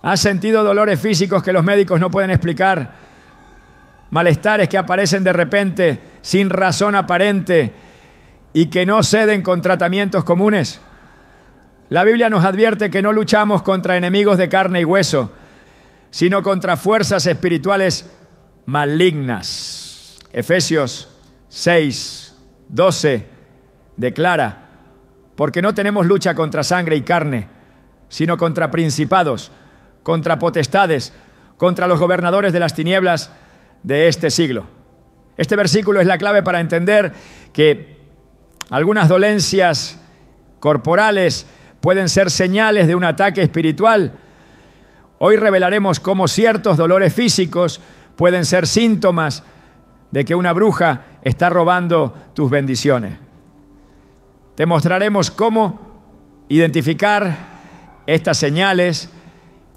¿Has sentido dolores físicos que los médicos no pueden explicar? Malestares que aparecen de repente, sin razón aparente, y que no ceden con tratamientos comunes. La Biblia nos advierte que no luchamos contra enemigos de carne y hueso, sino contra fuerzas espirituales malignas. Efesios 6:12 declara: porque no tenemos lucha contra sangre y carne, sino contra principados, contra potestades, contra los gobernadores de las tinieblas de este siglo. Este versículo es la clave para entender que algunas dolencias corporales pueden ser señales de un ataque espiritual. Hoy revelaremos cómo ciertos dolores físicos pueden ser síntomas de que una bruja está robando tus bendiciones. Te mostraremos cómo identificar estas señales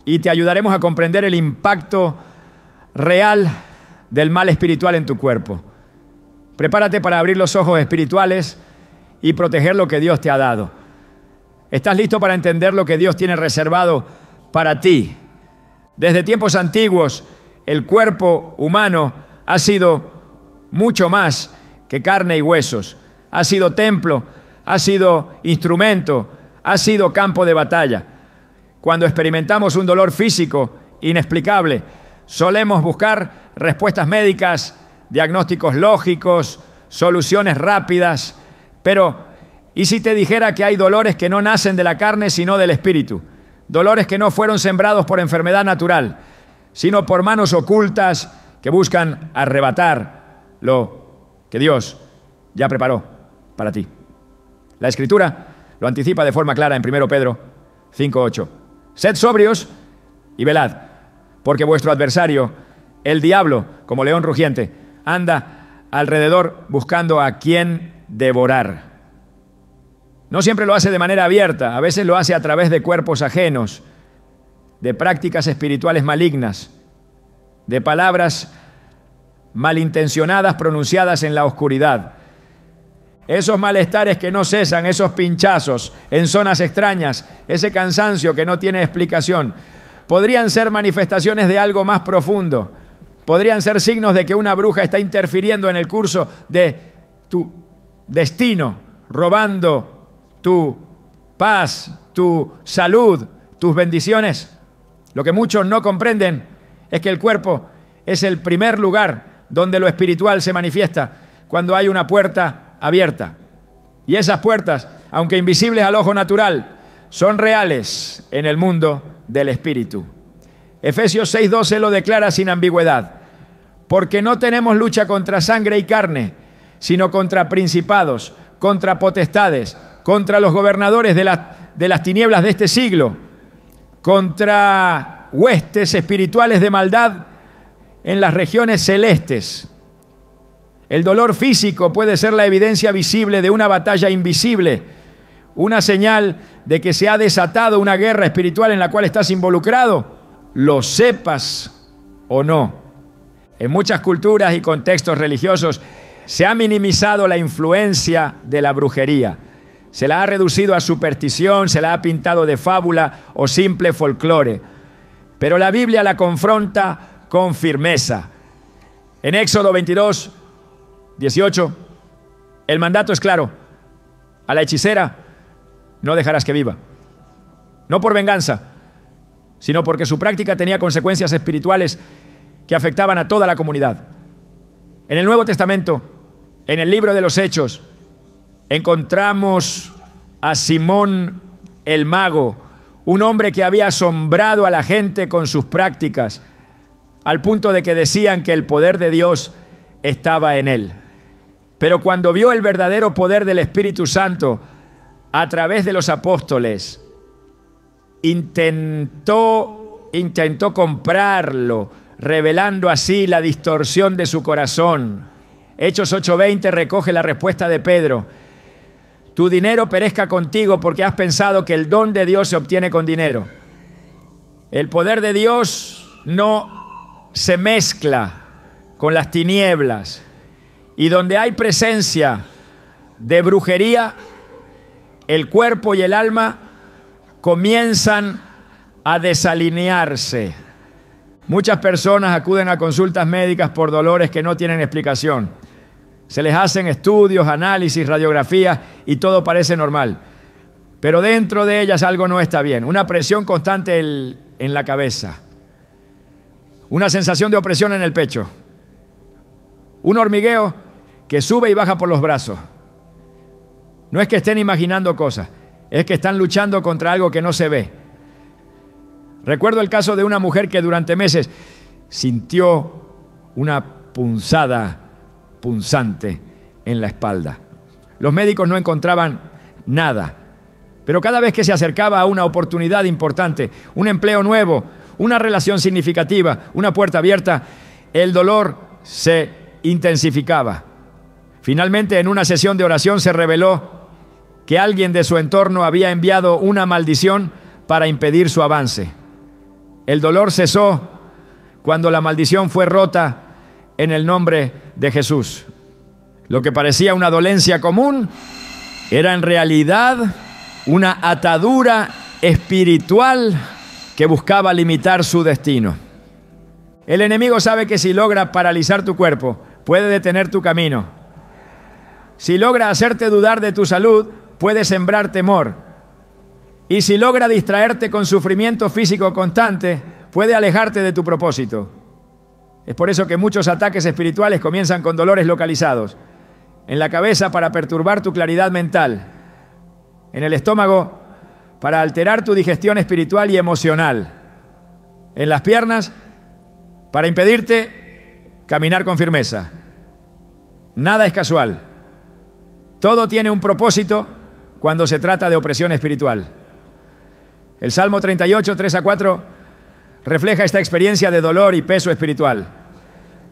y te ayudaremos a comprender el impacto real del mal espiritual en tu cuerpo. Prepárate para abrir los ojos espirituales y proteger lo que Dios te ha dado. ¿Estás listo para entender lo que Dios tiene reservado para ti? Desde tiempos antiguos, el cuerpo humano ha sido mucho más que carne y huesos. Ha sido templo, ha sido instrumento, ha sido campo de batalla. Cuando experimentamos un dolor físico inexplicable, solemos buscar respuestas médicas, diagnósticos lógicos, soluciones rápidas. Pero, ¿y si te dijera que hay dolores que no nacen de la carne, sino del espíritu? Dolores que no fueron sembrados por enfermedad natural, sino por manos ocultas que buscan arrebatar lo que Dios ya preparó para ti. La Escritura lo anticipa de forma clara en 1 Pedro 5:8. Sed sobrios y velad, porque vuestro adversario, el diablo, como león rugiente, anda alrededor buscando a quien devorar. No siempre lo hace de manera abierta, a veces lo hace a través de cuerpos ajenos, de prácticas espirituales malignas, de palabras malintencionadas pronunciadas en la oscuridad. Esos malestares que no cesan, esos pinchazos en zonas extrañas, ese cansancio que no tiene explicación, podrían ser manifestaciones de algo más profundo. Podrían ser signos de que una bruja está interfiriendo en el curso de tu destino, robando tu paz, tu salud, tus bendiciones. Lo que muchos no comprenden es que el cuerpo es el primer lugar donde lo espiritual se manifiesta cuando hay una puerta abierta. Y esas puertas, aunque invisibles al ojo natural, son reales en el mundo del espíritu. Efesios 6:12 lo declara sin ambigüedad. Porque no tenemos lucha contra sangre y carne, sino contra principados, contra potestades, contra los gobernadores de las tinieblas de este siglo, contra huestes espirituales de maldad en las regiones celestes. El dolor físico puede ser la evidencia visible de una batalla invisible, una señal de que se ha desatado una guerra espiritual en la cual estás involucrado, lo sepas o no. En muchas culturas y contextos religiosos se ha minimizado la influencia de la brujería. Se la ha reducido a superstición, se la ha pintado de fábula o simple folclore. Pero la Biblia la confronta con firmeza. En Éxodo 22:18, el mandato es claro: a la hechicera no dejarás que viva. No por venganza, sino porque su práctica tenía consecuencias espirituales que afectaban a toda la comunidad. En el Nuevo Testamento, en el libro de los Hechos, encontramos a Simón el mago, un hombre que había asombrado a la gente con sus prácticas, al punto de que decían que el poder de Dios estaba en él. Pero cuando vio el verdadero poder del Espíritu Santo a través de los apóstoles, intentó comprarlo, revelando así la distorsión de su corazón. Hechos 8:20 recoge la respuesta de Pedro: tu dinero perezca contigo porque has pensado que el don de Dios se obtiene con dinero. El poder de Dios no se mezcla con las tinieblas, y donde hay presencia de brujería, el cuerpo y el alma comienzan a desalinearse. Muchas personas acuden a consultas médicas por dolores que no tienen explicación. Se les hacen estudios, análisis, radiografías y todo parece normal. Pero dentro de ellas algo no está bien. Una presión constante en la cabeza. Una sensación de opresión en el pecho. Un hormigueo que sube y baja por los brazos. No es que estén imaginando cosas, es que están luchando contra algo que no se ve. Recuerdo el caso de una mujer que durante meses sintió una punzada punzante en la espalda. Los médicos no encontraban nada, pero cada vez que se acercaba a una oportunidad importante, un empleo nuevo, una relación significativa, una puerta abierta, el dolor se intensificaba. Finalmente, en una sesión de oración se reveló que alguien de su entorno había enviado una maldición para impedir su avance. El dolor cesó cuando la maldición fue rota en el nombre de Jesús. Lo que parecía una dolencia común era en realidad una atadura espiritual que buscaba limitar su destino. El enemigo sabe que si logra paralizar tu cuerpo, puede detener tu camino. Si logra hacerte dudar de tu salud, puede sembrar temor. Y si logra distraerte con sufrimiento físico constante, puede alejarte de tu propósito. Es por eso que muchos ataques espirituales comienzan con dolores localizados. En la cabeza para perturbar tu claridad mental. En el estómago para alterar tu digestión espiritual y emocional. En las piernas para impedirte caminar con firmeza. Nada es casual. Todo tiene un propósito cuando se trata de opresión espiritual. El Salmo 38, 3-4, refleja esta experiencia de dolor y peso espiritual.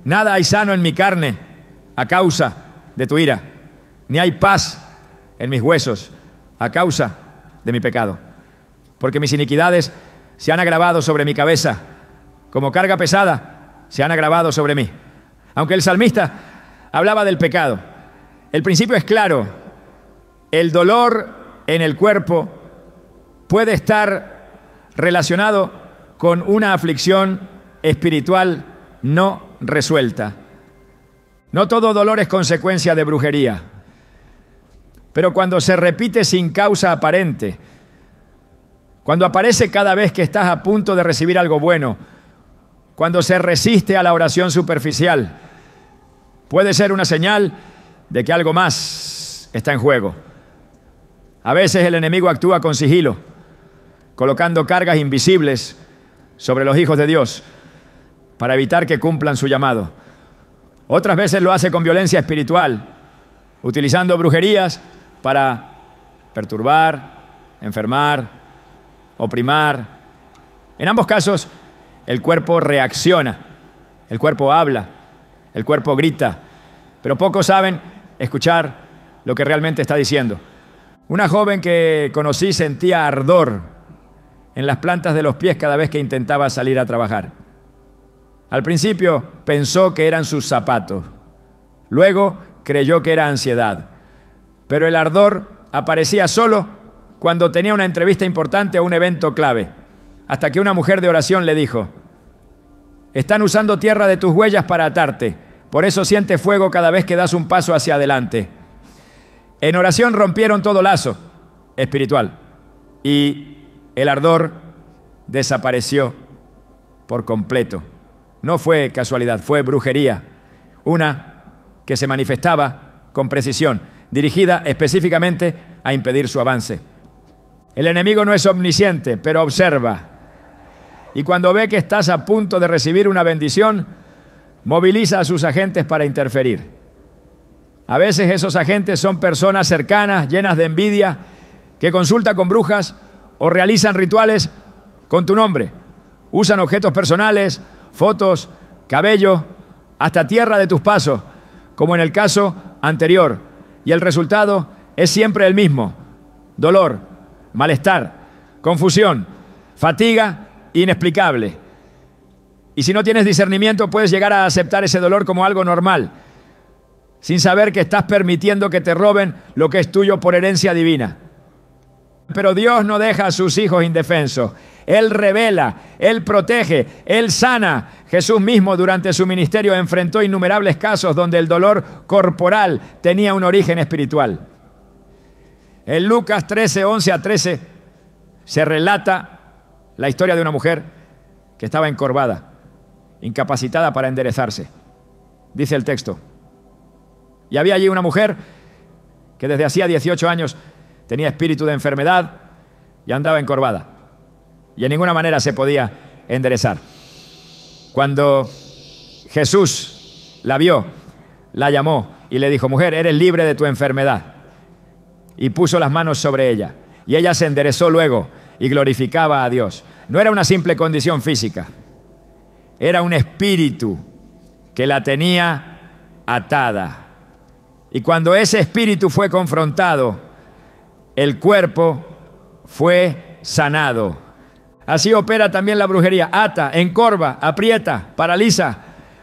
Nada hay sano en mi carne a causa de tu ira, ni hay paz en mis huesos a causa de mi pecado. Porque mis iniquidades se han agravado sobre mi cabeza, como carga pesada se han agravado sobre mí. Aunque el salmista hablaba del pecado, el principio es claro. El dolor en el cuerpo puede estar relacionado con una aflicción espiritual no resuelta. No todo dolor es consecuencia de brujería, pero cuando se repite sin causa aparente, cuando aparece cada vez que estás a punto de recibir algo bueno, cuando se resiste a la oración superficial, puede ser una señal de que algo más está en juego. A veces el enemigo actúa con sigilo, colocando cargas invisibles sobre los hijos de Dios para evitar que cumplan su llamado. Otras veces lo hace con violencia espiritual, utilizando brujerías para perturbar, enfermar, oprimar. En ambos casos, el cuerpo reacciona, el cuerpo habla, el cuerpo grita, pero pocos saben escuchar lo que realmente está diciendo. Una joven que conocí sentía ardor en las plantas de los pies cada vez que intentaba salir a trabajar. Al principio pensó que eran sus zapatos, luego creyó que era ansiedad, pero el ardor aparecía solo cuando tenía una entrevista importante o un evento clave, hasta que una mujer de oración le dijo: están usando tierra de tus huellas para atarte, por eso sientes fuego cada vez que das un paso hacia adelante. En oración rompieron todo lazo espiritual y el ardor desapareció por completo. No fue casualidad, fue brujería, una que se manifestaba con precisión, dirigida específicamente a impedir su avance. El enemigo no es omnisciente, pero observa. Y cuando ve que estás a punto de recibir una bendición, moviliza a sus agentes para interferir. A veces esos agentes son personas cercanas, llenas de envidia, que consultan con brujas o realizan rituales con tu nombre. Usan objetos personales, fotos, cabello, hasta tierra de tus pasos, como en el caso anterior. Y el resultado es siempre el mismo: dolor, malestar, confusión, fatiga inexplicable. Y si no tienes discernimiento, puedes llegar a aceptar ese dolor como algo normal, sin saber que estás permitiendo que te roben lo que es tuyo por herencia divina. Pero Dios no deja a sus hijos indefensos. Él revela, Él protege, Él sana. Jesús mismo durante su ministerio enfrentó innumerables casos donde el dolor corporal tenía un origen espiritual. En Lucas 13, 11 a 13 se relata la historia de una mujer que estaba encorvada, incapacitada para enderezarse. Dice el texto. Y había allí una mujer que desde hacía 18 años tenía espíritu de enfermedad y andaba encorvada. Y en ninguna manera se podía enderezar. Cuando Jesús la vio, la llamó y le dijo: mujer, eres libre de tu enfermedad. Y puso las manos sobre ella. Y ella se enderezó luego y glorificaba a Dios. No era una simple condición física. Era un espíritu que la tenía atada. Y cuando ese espíritu fue confrontado, el cuerpo fue sanado. Así opera también la brujería. Ata, encorva, aprieta, paraliza.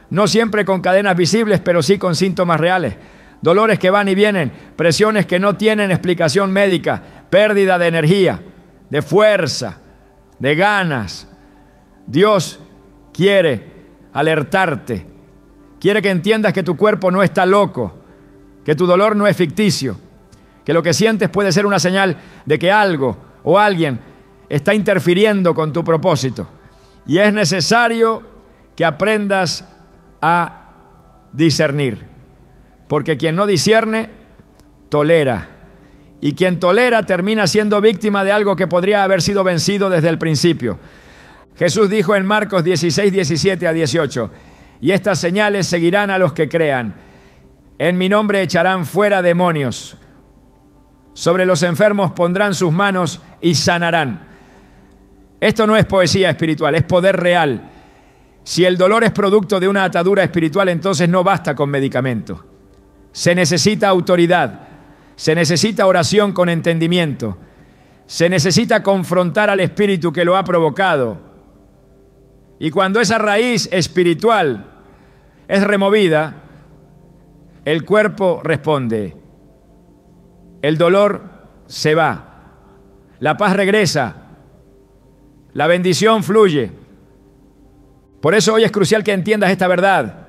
No siempre con cadenas visibles, pero sí con síntomas reales. Dolores que van y vienen, presiones que no tienen explicación médica, pérdida de energía, de fuerza, de ganas. Dios quiere alertarte. Quiere que entiendas que tu cuerpo no está loco, que tu dolor no es ficticio, que lo que sientes puede ser una señal de que algo o alguien está interfiriendo con tu propósito. Y es necesario que aprendas a discernir. Porque quien no discierne, tolera. Y quien tolera termina siendo víctima de algo que podría haber sido vencido desde el principio. Jesús dijo en Marcos 16, 17 a 18: y estas señales seguirán a los que crean. En mi nombre echarán fuera demonios. Sobre los enfermos pondrán sus manos y sanarán. Esto no es poesía espiritual, es poder real. Si el dolor es producto de una atadura espiritual, entonces no basta con medicamento. Se necesita autoridad, se necesita oración con entendimiento, se necesita confrontar al espíritu que lo ha provocado. Y cuando esa raíz espiritual es removida, el cuerpo responde. El dolor se va, la paz regresa, la bendición fluye. Por eso hoy es crucial que entiendas esta verdad.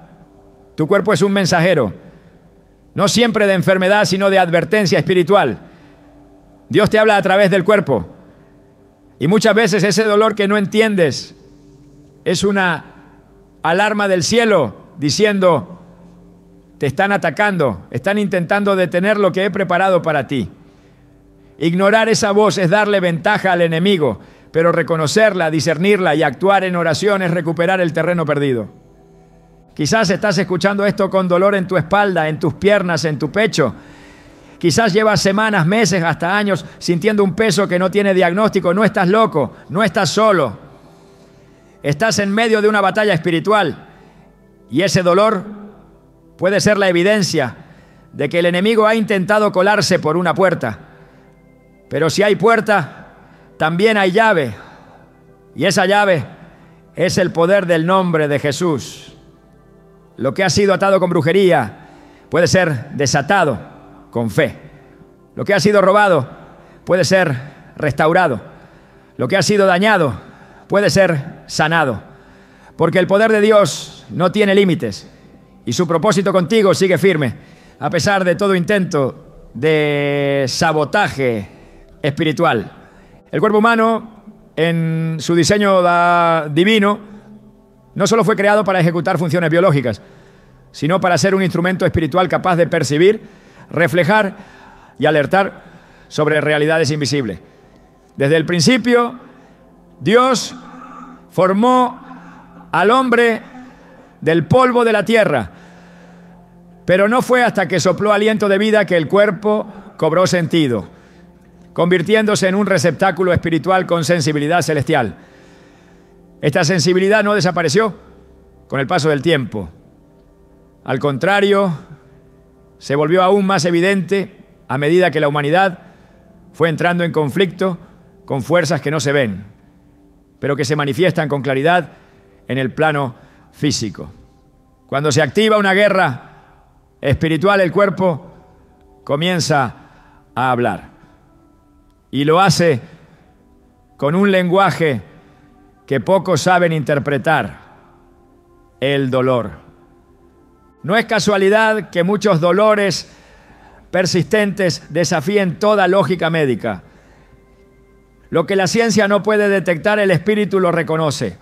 Tu cuerpo es un mensajero. No siempre de enfermedad, sino de advertencia espiritual. Dios te habla a través del cuerpo. Y muchas veces ese dolor que no entiendes es una alarma del cielo diciendo: te están atacando, están intentando detener lo que he preparado para ti. Ignorar esa voz es darle ventaja al enemigo, pero reconocerla, discernirla y actuar en oración es recuperar el terreno perdido. Quizás estás escuchando esto con dolor en tu espalda, en tus piernas, en tu pecho. Quizás llevas semanas, meses, hasta años sintiendo un peso que no tiene diagnóstico. No estás loco, no estás solo. Estás en medio de una batalla espiritual. Y ese dolor puede ser la evidencia de que el enemigo ha intentado colarse por una puerta. Pero si hay puerta, también hay llave. Y esa llave es el poder del nombre de Jesús. Lo que ha sido atado con brujería puede ser desatado con fe. Lo que ha sido robado puede ser restaurado. Lo que ha sido dañado puede ser sanado. Porque el poder de Dios no tiene límites y su propósito contigo sigue firme, a pesar de todo intento de sabotaje espiritual. El cuerpo humano, en su diseño divino, no solo fue creado para ejecutar funciones biológicas, sino para ser un instrumento espiritual capaz de percibir, reflejar y alertar sobre realidades invisibles. Desde el principio, Dios formó al hombre del polvo de la tierra, pero no fue hasta que sopló aliento de vida que el cuerpo cobró sentido, convirtiéndose en un receptáculo espiritual con sensibilidad celestial. Esta sensibilidad no desapareció con el paso del tiempo. Al contrario, se volvió aún más evidente a medida que la humanidad fue entrando en conflicto con fuerzas que no se ven, pero que se manifiestan con claridad en el plano físico. Cuando se activa una guerra espiritual, el cuerpo comienza a hablar. Y lo hace con un lenguaje que pocos saben interpretar: el dolor. No es casualidad que muchos dolores persistentes desafíen toda lógica médica. Lo que la ciencia no puede detectar, el espíritu lo reconoce.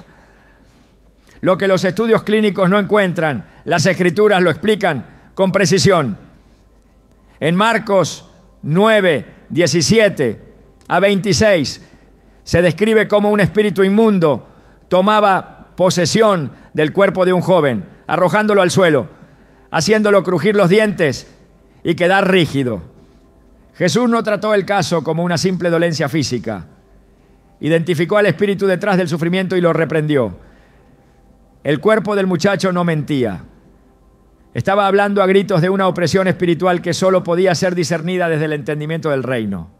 Lo que los estudios clínicos no encuentran, las escrituras lo explican con precisión. En Marcos 9, 17 a 26 se describe cómo un espíritu inmundo tomaba posesión del cuerpo de un joven, arrojándolo al suelo, haciéndolo crujir los dientes y quedar rígido. Jesús no trató el caso como una simple dolencia física. Identificó al espíritu detrás del sufrimiento y lo reprendió. El cuerpo del muchacho no mentía. Estaba hablando a gritos de una opresión espiritual que solo podía ser discernida desde el entendimiento del reino.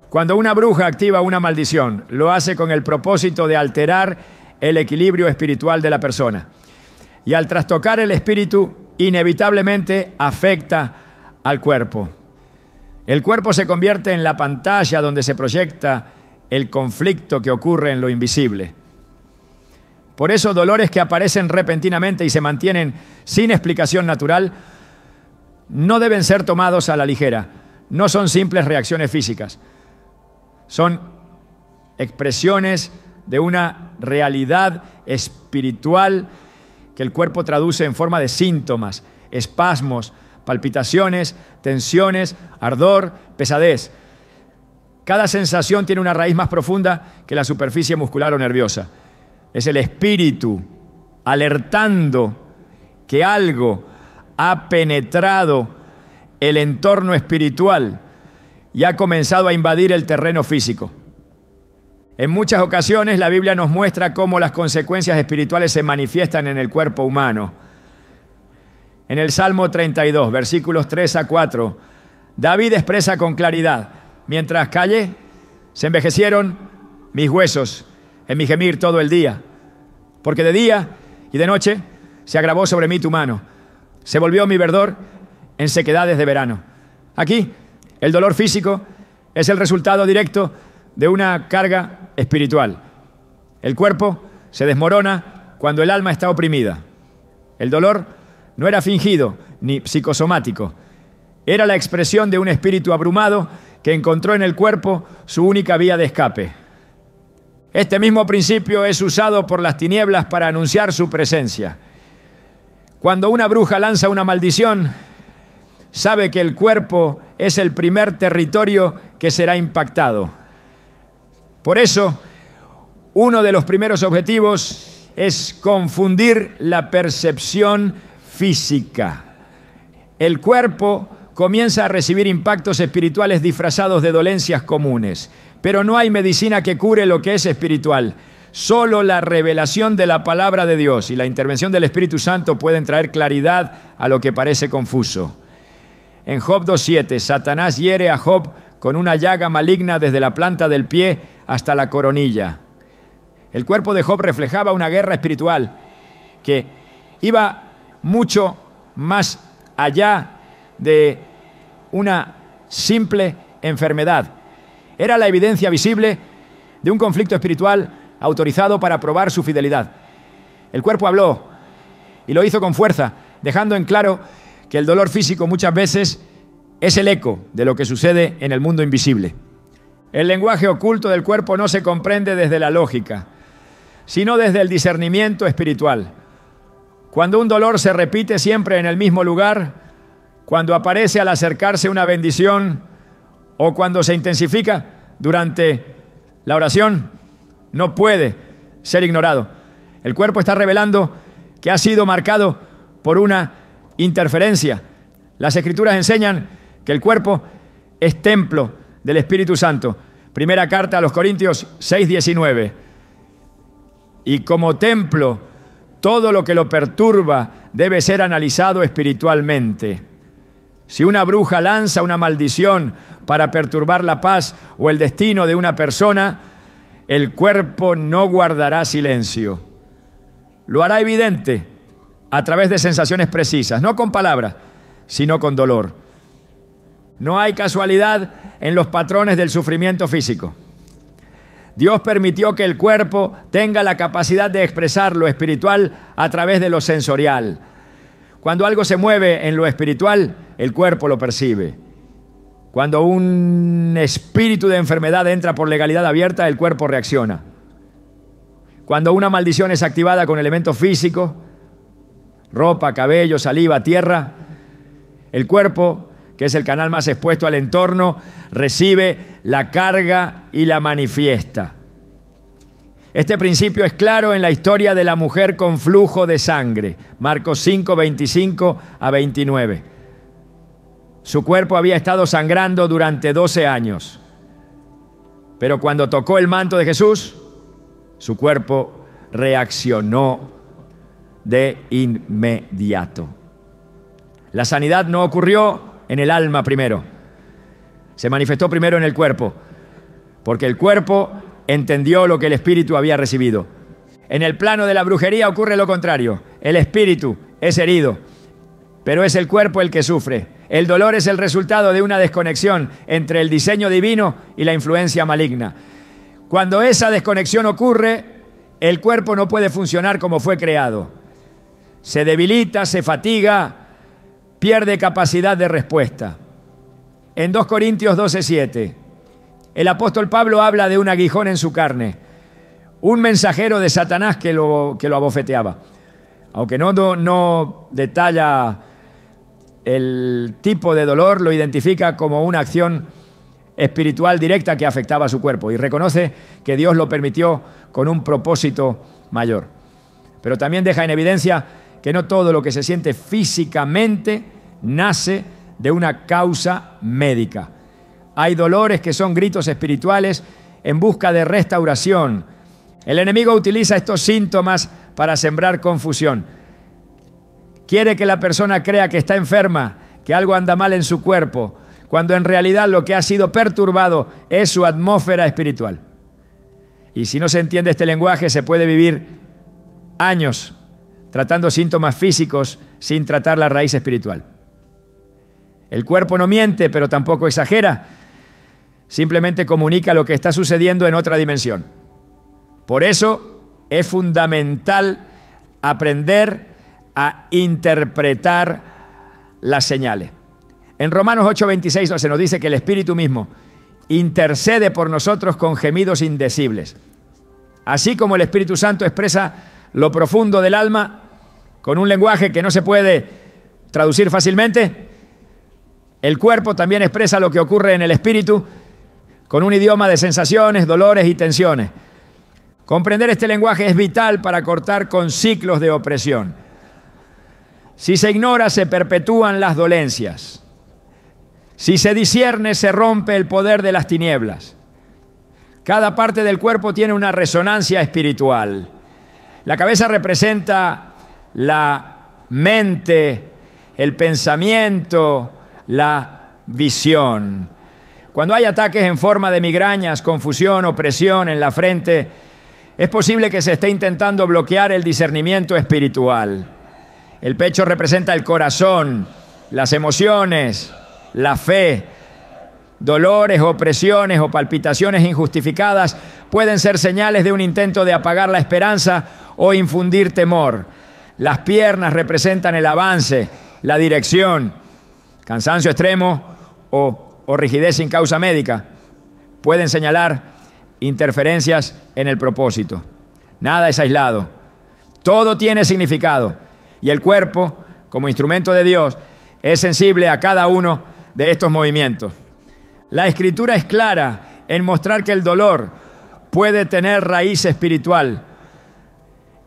Cuando una bruja activa una maldición, lo hace con el propósito de alterar el equilibrio espiritual de la persona. Y al trastocar el espíritu, inevitablemente afecta al cuerpo. El cuerpo se convierte en la pantalla donde se proyecta el conflicto que ocurre en lo invisible. Por eso, dolores que aparecen repentinamente y se mantienen sin explicación natural no deben ser tomados a la ligera. No son simples reacciones físicas. Son expresiones de una realidad espiritual que el cuerpo traduce en forma de síntomas, espasmos, palpitaciones, tensiones, ardor, pesadez. Cada sensación tiene una raíz más profunda que la superficie muscular o nerviosa. Es el espíritu alertando que algo ha penetrado el entorno espiritual y ha comenzado a invadir el terreno físico. En muchas ocasiones la Biblia nos muestra cómo las consecuencias espirituales se manifiestan en el cuerpo humano. En el Salmo 32, versículos 3 a 4, David expresa con claridad: mientras callé, se envejecieron mis huesos en mi gemir todo el día, porque de día y de noche se agravó sobre mí tu mano, se volvió mi verdor en sequedades de verano. Aquí, el dolor físico es el resultado directo de una carga espiritual. El cuerpo se desmorona cuando el alma está oprimida. El dolor no era fingido ni psicosomático, era la expresión de un espíritu abrumado que encontró en el cuerpo su única vía de escape. Este mismo principio es usado por las tinieblas para anunciar su presencia. Cuando una bruja lanza una maldición, sabe que el cuerpo es el primer territorio que será impactado. Por eso, uno de los primeros objetivos es confundir la percepción física. El cuerpo comienza a recibir impactos espirituales disfrazados de dolencias comunes, pero no hay medicina que cure lo que es espiritual. Solo la revelación de la palabra de Dios y la intervención del Espíritu Santo pueden traer claridad a lo que parece confuso. En Job 2:7, Satanás hiere a Job con una llaga maligna desde la planta del pie hasta la coronilla. El cuerpo de Job reflejaba una guerra espiritual que iba mucho más allá de una simple enfermedad. Era la evidencia visible de un conflicto espiritual autorizado para probar su fidelidad. El cuerpo habló y lo hizo con fuerza, dejando en claro que el dolor físico muchas veces es el eco de lo que sucede en el mundo invisible. El lenguaje oculto del cuerpo no se comprende desde la lógica, sino desde el discernimiento espiritual. Cuando un dolor se repite siempre en el mismo lugar, cuando aparece al acercarse una bendición o cuando se intensifica durante la oración, no puede ser ignorado. El cuerpo está revelando que ha sido marcado por una interferencia. Las Escrituras enseñan que el cuerpo es templo del Espíritu Santo. Primera carta a los Corintios 6:19. Y como templo, todo lo que lo perturba debe ser analizado espiritualmente. Si una bruja lanza una maldición para perturbar la paz o el destino de una persona, el cuerpo no guardará silencio. Lo hará evidente a través de sensaciones precisas, no con palabras, sino con dolor. No hay casualidad en los patrones del sufrimiento físico. Dios permitió que el cuerpo tenga la capacidad de expresar lo espiritual a través de lo sensorial. Cuando algo se mueve en lo espiritual, el cuerpo lo percibe. Cuando un espíritu de enfermedad entra por legalidad abierta, el cuerpo reacciona. Cuando una maldición es activada con elementos físicos, ropa, cabello, saliva, tierra, el cuerpo, que es el canal más expuesto al entorno, recibe la carga y la manifiesta. Este principio es claro en la historia de la mujer con flujo de sangre, Marcos 5, 25 a 29. Su cuerpo había estado sangrando durante 12 años, pero cuando tocó el manto de Jesús, su cuerpo reaccionó de inmediato. La sanidad no ocurrió en el alma primero, se manifestó primero en el cuerpo, porque el cuerpo entendió lo que el espíritu había recibido. En el plano de la brujería ocurre lo contrario. El espíritu es herido, pero es el cuerpo el que sufre. El dolor es el resultado de una desconexión entre el diseño divino y la influencia maligna. Cuando esa desconexión ocurre, el cuerpo no puede funcionar como fue creado. Se debilita, se fatiga, pierde capacidad de respuesta. En 2 Corintios 12:7, el apóstol Pablo habla de un aguijón en su carne, un mensajero de Satanás que lo abofeteaba. Aunque no detalla el tipo de dolor, lo identifica como una acción espiritual directa que afectaba a su cuerpo y reconoce que Dios lo permitió con un propósito mayor. Pero también deja en evidencia que no todo lo que se siente físicamente nace de una causa médica. Hay dolores que son gritos espirituales en busca de restauración. El enemigo utiliza estos síntomas para sembrar confusión. Quiere que la persona crea que está enferma, que algo anda mal en su cuerpo, cuando en realidad lo que ha sido perturbado es su atmósfera espiritual. Y si no se entiende este lenguaje, se puede vivir años tratando síntomas físicos sin tratar la raíz espiritual. El cuerpo no miente, pero tampoco exagera. Simplemente comunica lo que está sucediendo en otra dimensión. Por eso es fundamental aprender a interpretar las señales. En Romanos 8:26 se nos dice que el Espíritu mismo intercede por nosotros con gemidos indecibles. Así como el Espíritu Santo expresa lo profundo del alma con un lenguaje que no se puede traducir fácilmente, el cuerpo también expresa lo que ocurre en el espíritu con un idioma de sensaciones, dolores y tensiones. Comprender este lenguaje es vital para cortar con ciclos de opresión. Si se ignora, se perpetúan las dolencias. Si se discierne, se rompe el poder de las tinieblas. Cada parte del cuerpo tiene una resonancia espiritual. La cabeza representa la mente, el pensamiento, la visión. Cuando hay ataques en forma de migrañas, confusión, opresión en la frente, es posible que se esté intentando bloquear el discernimiento espiritual. El pecho representa el corazón, las emociones, la fe. Dolores, opresiones o palpitaciones injustificadas pueden ser señales de un intento de apagar la esperanza o infundir temor. Las piernas representan el avance, la dirección. Cansancio extremo o rigidez sin causa médica pueden señalar interferencias en el propósito. Nada es aislado. Todo tiene significado. Y el cuerpo, como instrumento de Dios, es sensible a cada uno de estos movimientos. La Escritura es clara en mostrar que el dolor puede tener raíz espiritual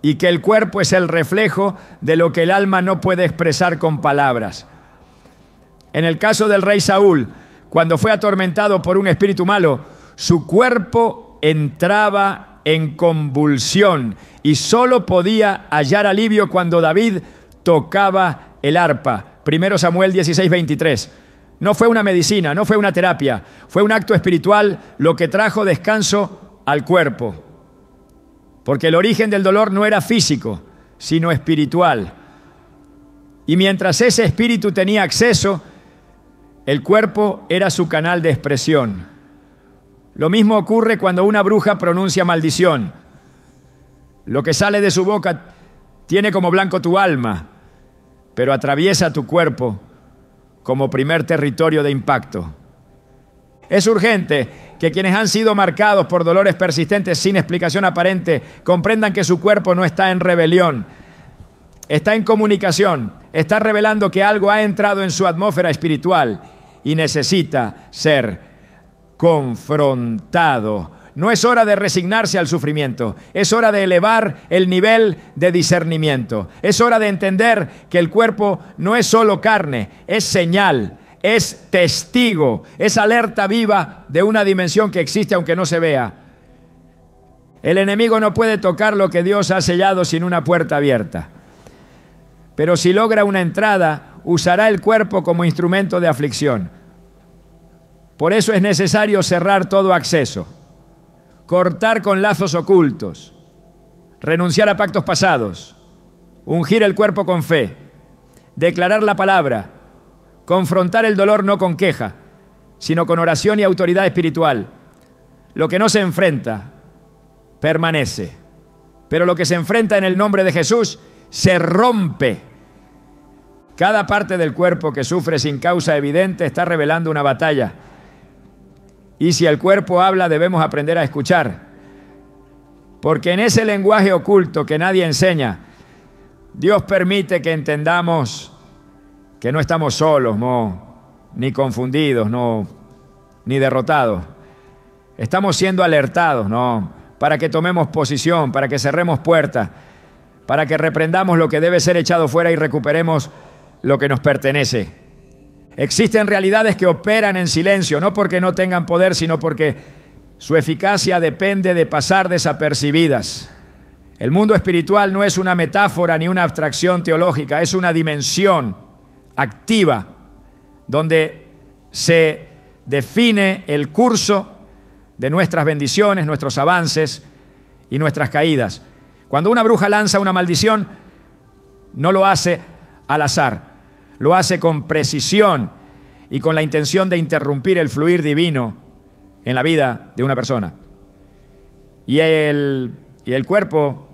y que el cuerpo es el reflejo de lo que el alma no puede expresar con palabras. En el caso del rey Saúl, cuando fue atormentado por un espíritu malo, su cuerpo entraba en convulsión y solo podía hallar alivio cuando David tocaba el arpa. 1 Samuel 16:23. No fue una medicina, no fue una terapia, fue un acto espiritual lo que trajo descanso al cuerpo. Porque el origen del dolor no era físico, sino espiritual. Y mientras ese espíritu tenía acceso, El cuerpo era su canal de expresión. Lo mismo ocurre cuando una bruja pronuncia maldición. Lo que sale de su boca tiene como blanco tu alma, pero atraviesa tu cuerpo como primer territorio de impacto. Es urgente que quienes han sido marcados por dolores persistentes sin explicación aparente comprendan que su cuerpo no está en rebelión, está en comunicación, está revelando que algo ha entrado en su atmósfera espiritual y necesita ser confrontado. No es hora de resignarse al sufrimiento, es hora de elevar el nivel de discernimiento. Es hora de entender que el cuerpo no es solo carne, es señal, es testigo, es alerta viva de una dimensión que existe aunque no se vea. El enemigo no puede tocar lo que Dios ha sellado sin una puerta abierta. Pero si logra una entrada, usará el cuerpo como instrumento de aflicción. Por eso es necesario cerrar todo acceso, cortar con lazos ocultos, renunciar a pactos pasados, ungir el cuerpo con fe, declarar la palabra, confrontar el dolor no con queja, sino con oración y autoridad espiritual. Lo que no se enfrenta, permanece. Pero lo que se enfrenta en el nombre de Jesús, se rompe. Cada parte del cuerpo que sufre sin causa evidente está revelando una batalla. Y si el cuerpo habla, debemos aprender a escuchar. Porque en ese lenguaje oculto que nadie enseña, Dios permite que entendamos que no estamos solos, no, ni confundidos, no, ni derrotados. Estamos siendo alertados, no, para que tomemos posición, para que cerremos puertas, para que reprendamos lo que debe ser echado fuera y recuperemos lo que nos pertenece. Existen realidades que operan en silencio, no porque no tengan poder, sino porque su eficacia depende de pasar desapercibidas. El mundo espiritual no es una metáfora ni una abstracción teológica, es una dimensión activa donde se define el curso de nuestras bendiciones, nuestros avances y nuestras caídas. Cuando una bruja lanza una maldición, no lo hace al azar. Lo hace con precisión y con la intención de interrumpir el fluir divino en la vida de una persona. Y el cuerpo,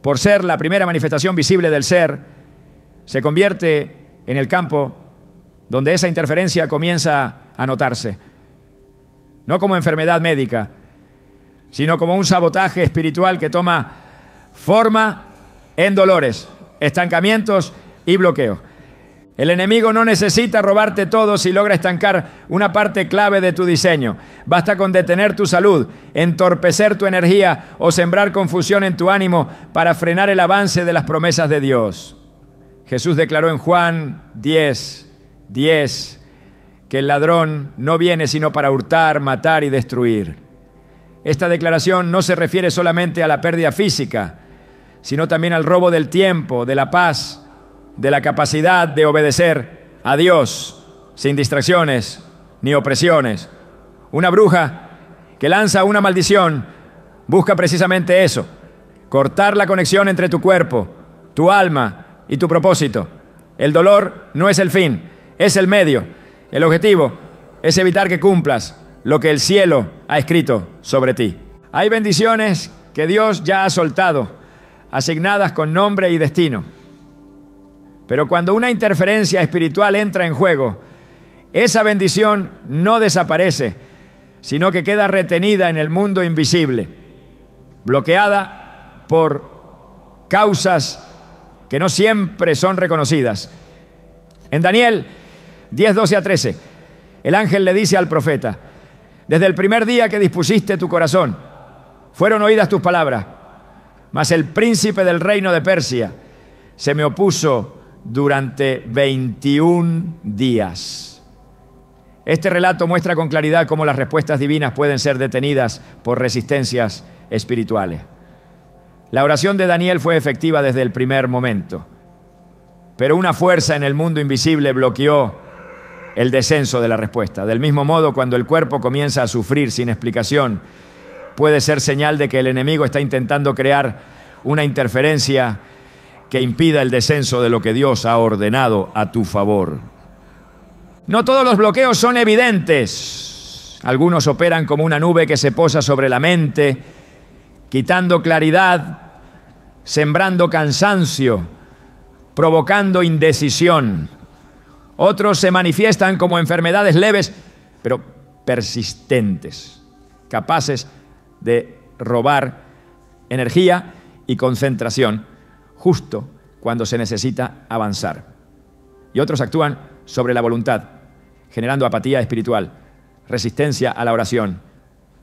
por ser la primera manifestación visible del ser, se convierte en el campo donde esa interferencia comienza a notarse. No como enfermedad médica, sino como un sabotaje espiritual que toma forma en dolores, estancamientos y bloqueo. El enemigo no necesita robarte todo si logra estancar una parte clave de tu diseño. Basta con detener tu salud, entorpecer tu energía o sembrar confusión en tu ánimo para frenar el avance de las promesas de Dios. Jesús declaró en Juan 10:10 que el ladrón no viene sino para hurtar, matar y destruir. Esta declaración no se refiere solamente a la pérdida física, sino también al robo del tiempo, de la paz, de la capacidad de obedecer a Dios sin distracciones ni opresiones. Una bruja que lanza una maldición busca precisamente eso, cortar la conexión entre tu cuerpo, tu alma y tu propósito. El dolor no es el fin, es el medio. El objetivo es evitar que cumplas lo que el cielo ha escrito sobre ti. Hay bendiciones que Dios ya ha soltado, asignadas con nombre y destino. Pero cuando una interferencia espiritual entra en juego, esa bendición no desaparece, sino que queda retenida en el mundo invisible, bloqueada por causas que no siempre son reconocidas. En Daniel 10:12-13, el ángel le dice al profeta: desde el primer día que dispusiste tu corazón, fueron oídas tus palabras, mas el príncipe del reino de Persia se me opuso durante 21 días. Este relato muestra con claridad cómo las respuestas divinas pueden ser detenidas por resistencias espirituales. La oración de Daniel fue efectiva desde el primer momento, pero una fuerza en el mundo invisible bloqueó el descenso de la respuesta. Del mismo modo, cuando el cuerpo comienza a sufrir sin explicación, puede ser señal de que el enemigo está intentando crear una interferencia que impida el descenso de lo que Dios ha ordenado a tu favor. No todos los bloqueos son evidentes. Algunos operan como una nube que se posa sobre la mente, quitando claridad, sembrando cansancio, provocando indecisión. Otros se manifiestan como enfermedades leves, pero persistentes, capaces de robar energía y concentración justo cuando se necesita avanzar. Y otros actúan sobre la voluntad, generando apatía espiritual, resistencia a la oración,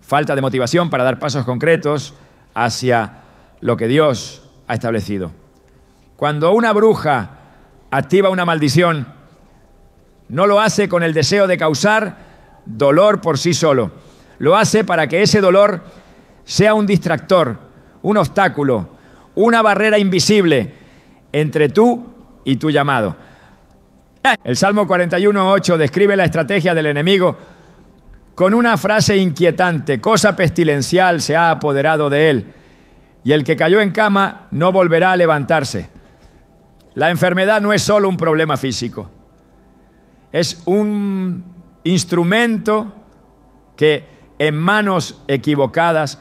falta de motivación para dar pasos concretos hacia lo que Dios ha establecido. Cuando una bruja activa una maldición, no lo hace con el deseo de causar dolor por sí solo. Lo hace para que ese dolor sea un distractor, un obstáculo, una barrera invisible entre tú y tu llamado. El Salmo 41:8 describe la estrategia del enemigo con una frase inquietante: cosa pestilencial se ha apoderado de él, y el que cayó en cama no volverá a levantarse. La enfermedad no es solo un problema físico, es un instrumento que en manos equivocadas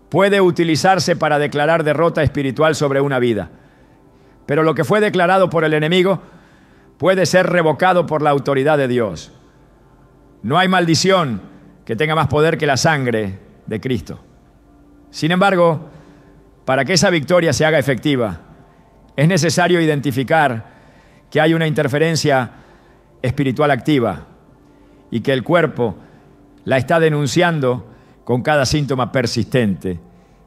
puede utilizarse para declarar derrota espiritual sobre una vida. Pero lo que fue declarado por el enemigo puede ser revocado por la autoridad de Dios. No hay maldición que tenga más poder que la sangre de Cristo. Sin embargo, para que esa victoria se haga efectiva, es necesario identificar que hay una interferencia espiritual activa y que el cuerpo la está denunciando con cada síntoma persistente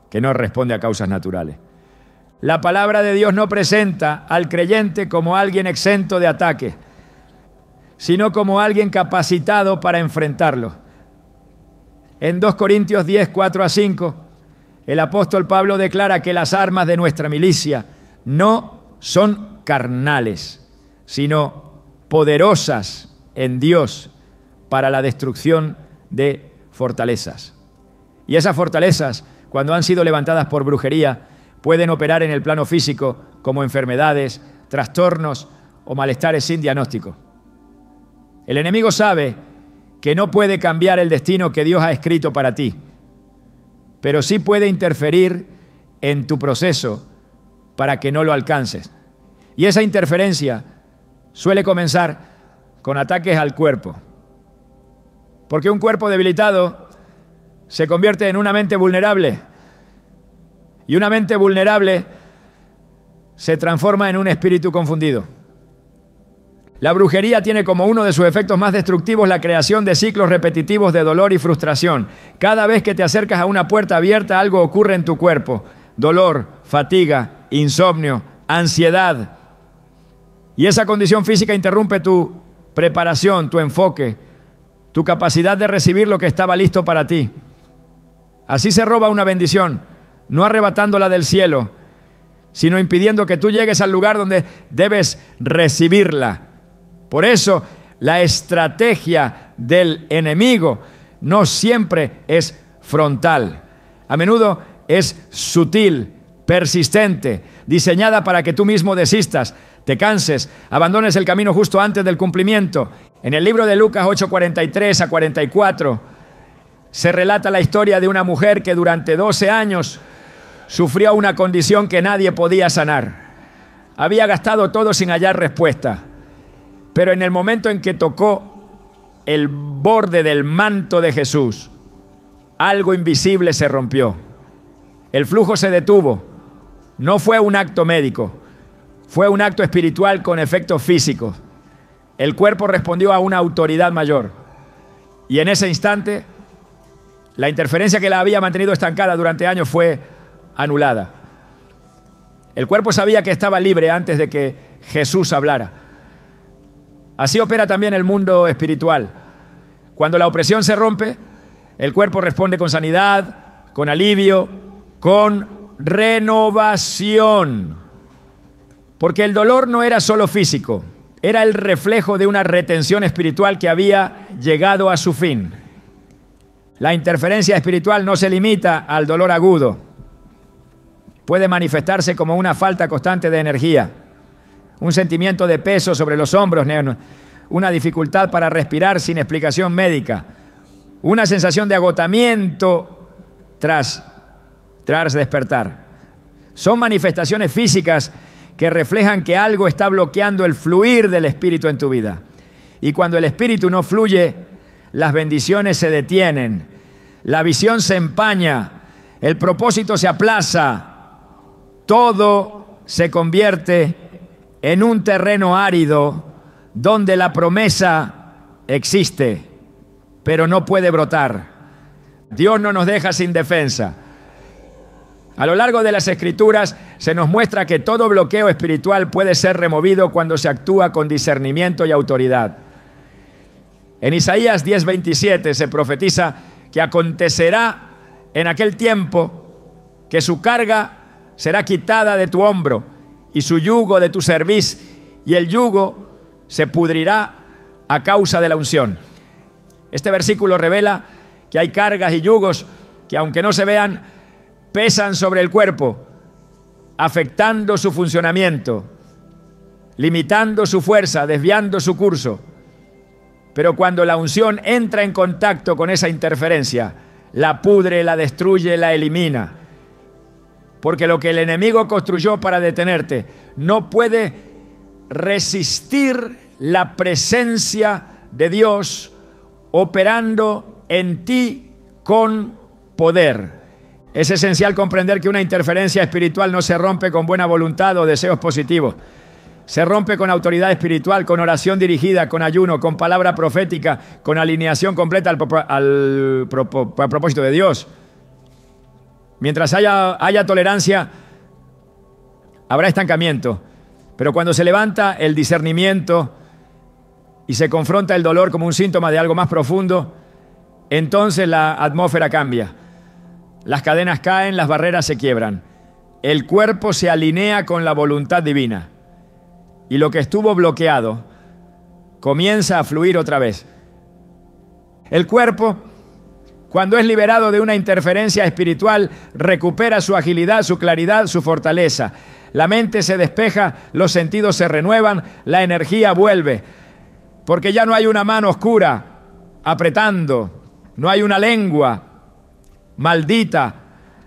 que no responde a causas naturales. La palabra de Dios no presenta al creyente como alguien exento de ataque, sino como alguien capacitado para enfrentarlo. En 2 Corintios 10, 4-5, el apóstol Pablo declara que las armas de nuestra milicia no son carnales, sino poderosas en Dios para la destrucción de fortalezas. Y esas fortalezas, cuando han sido levantadas por brujería, pueden operar en el plano físico como enfermedades, trastornos o malestares sin diagnóstico. El enemigo sabe que no puede cambiar el destino que Dios ha escrito para ti, pero sí puede interferir en tu proceso para que no lo alcances. Y esa interferencia suele comenzar con ataques al cuerpo, porque un cuerpo debilitado se convierte en una mente vulnerable, y una mente vulnerable se transforma en un espíritu confundido. La brujería tiene como uno de sus efectos más destructivos la creación de ciclos repetitivos de dolor y frustración. Cada vez que te acercas a una puerta abierta, algo ocurre en tu cuerpo: dolor, fatiga, insomnio, ansiedad. Y esa condición física interrumpe tu preparación, tu enfoque, tu capacidad de recibir lo que estaba listo para ti. Así se roba una bendición, no arrebatándola del cielo, sino impidiendo que tú llegues al lugar donde debes recibirla. Por eso, la estrategia del enemigo no siempre es frontal. A menudo es sutil, persistente, diseñada para que tú mismo desistas, te canses, abandones el camino justo antes del cumplimiento. En el libro de Lucas 8:43-44 se relata la historia de una mujer que durante 12 años sufrió una condición que nadie podía sanar. Había gastado todo sin hallar respuesta, pero en el momento en que tocó el borde del manto de Jesús, algo invisible se rompió. El flujo se detuvo. No fue un acto médico, fue un acto espiritual con efectos físicos. El cuerpo respondió a una autoridad mayor. Y en ese instante, la interferencia que la había mantenido estancada durante años fue anulada. El cuerpo sabía que estaba libre antes de que Jesús hablara. Así opera también el mundo espiritual. Cuando la opresión se rompe, el cuerpo responde con sanidad, con alivio, con renovación. Porque el dolor no era solo físico, era el reflejo de una retención espiritual que había llegado a su fin. La interferencia espiritual no se limita al dolor agudo. Puede manifestarse como una falta constante de energía, un sentimiento de peso sobre los hombros, una dificultad para respirar sin explicación médica, una sensación de agotamiento tras despertar. Son manifestaciones físicas que reflejan que algo está bloqueando el fluir del Espíritu en tu vida. Y cuando el Espíritu no fluye, las bendiciones se detienen, la visión se empaña, el propósito se aplaza, todo se convierte en un terreno árido donde la promesa existe, pero no puede brotar. Dios no nos deja sin defensa. A lo largo de las Escrituras se nos muestra que todo bloqueo espiritual puede ser removido cuando se actúa con discernimiento y autoridad. En Isaías 10:27 se profetiza que acontecerá en aquel tiempo que su carga será quitada de tu hombro y su yugo de tu cerviz, y el yugo se pudrirá a causa de la unción. Este versículo revela que hay cargas y yugos que, aunque no se vean, pesan sobre el cuerpo, afectando su funcionamiento, limitando su fuerza, desviando su curso. Pero cuando la unción entra en contacto con esa interferencia, la pudre, la destruye, la elimina. Porque lo que el enemigo construyó para detenerte no puede resistir la presencia de Dios operando en ti con poder. Es esencial comprender que una interferencia espiritual no se rompe con buena voluntad o deseos positivos. Se rompe con autoridad espiritual, con oración dirigida, con ayuno, con palabra profética, con alineación completa al propósito de Dios. Mientras haya tolerancia, habrá estancamiento. Pero cuando se levanta el discernimiento y se confronta el dolor como un síntoma de algo más profundo, entonces la atmósfera cambia. Las cadenas caen, las barreras se quiebran. El cuerpo se alinea con la voluntad divina. Y lo que estuvo bloqueado comienza a fluir otra vez. El cuerpo, cuando es liberado de una interferencia espiritual, recupera su agilidad, su claridad, su fortaleza. La mente se despeja, los sentidos se renuevan, la energía vuelve. Porque ya no hay una mano oscura apretando, no hay una lengua maldita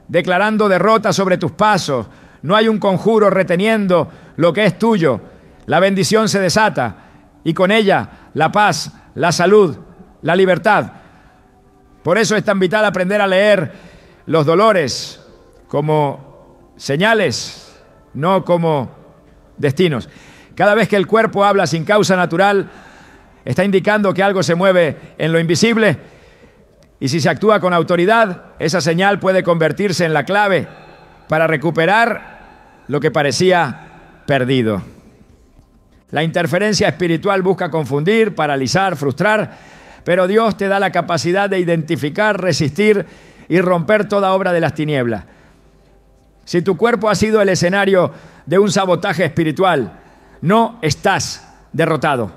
declarando derrota sobre tus pasos, no hay un conjuro reteniendo lo que es tuyo. La bendición se desata y con ella la paz, la salud, la libertad. Por eso es tan vital aprender a leer los dolores como señales, no como destinos. Cada vez que el cuerpo habla sin causa natural, está indicando que algo se mueve en lo invisible, y si se actúa con autoridad, esa señal puede convertirse en la clave para recuperar lo que parecía perdido. La interferencia espiritual busca confundir, paralizar, frustrar, pero Dios te da la capacidad de identificar, resistir y romper toda obra de las tinieblas. Si tu cuerpo ha sido el escenario de un sabotaje espiritual, no estás derrotado.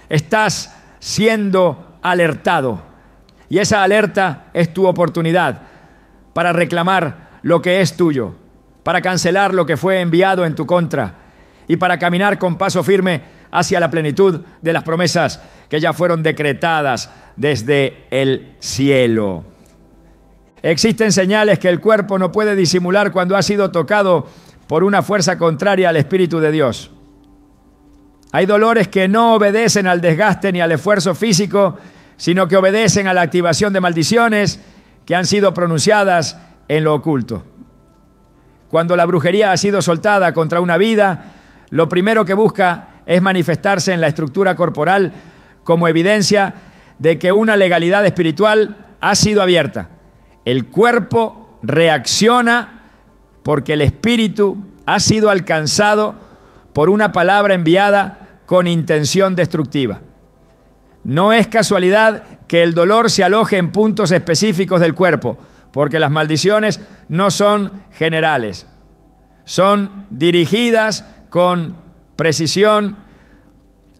Estás siendo alertado. Y esa alerta es tu oportunidad para reclamar lo que es tuyo, para cancelar lo que fue enviado en tu contra y para caminar con paso firme hacia la plenitud de las promesas que ya fueron decretadas desde el cielo. Existen señales que el cuerpo no puede disimular cuando ha sido tocado por una fuerza contraria al Espíritu de Dios. Hay dolores que no obedecen al desgaste ni al esfuerzo físico, sino que obedecen a la activación de maldiciones que han sido pronunciadas en lo oculto. Cuando la brujería ha sido soltada contra una vida, lo primero que busca es manifestarse en la estructura corporal como evidencia de que una legalidad espiritual ha sido abierta. El cuerpo reacciona porque el espíritu ha sido alcanzado por una palabra enviada con intención destructiva. No es casualidad que el dolor se aloje en puntos específicos del cuerpo, porque las maldiciones no son generales, son dirigidas con precisión,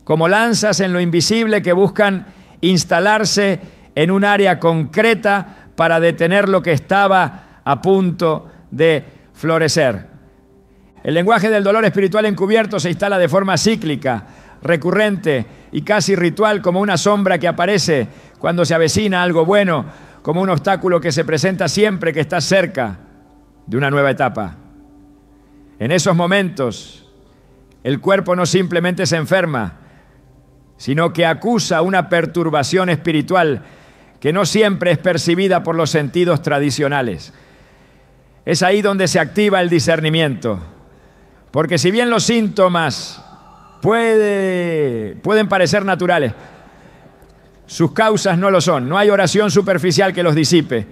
como lanzas en lo invisible que buscan instalarse en un área concreta para detener lo que estaba a punto de florecer. El lenguaje del dolor espiritual encubierto se instala de forma cíclica, recurrente y casi ritual, como una sombra que aparece cuando se avecina algo bueno, como un obstáculo que se presenta siempre que estás cerca de una nueva etapa. En esos momentos, el cuerpo no simplemente se enferma, sino que acusa una perturbación espiritual que no siempre es percibida por los sentidos tradicionales. Es ahí donde se activa el discernimiento, porque si bien los síntomas pueden parecer naturales, sus causas no lo son. No hay oración superficial que los disipe,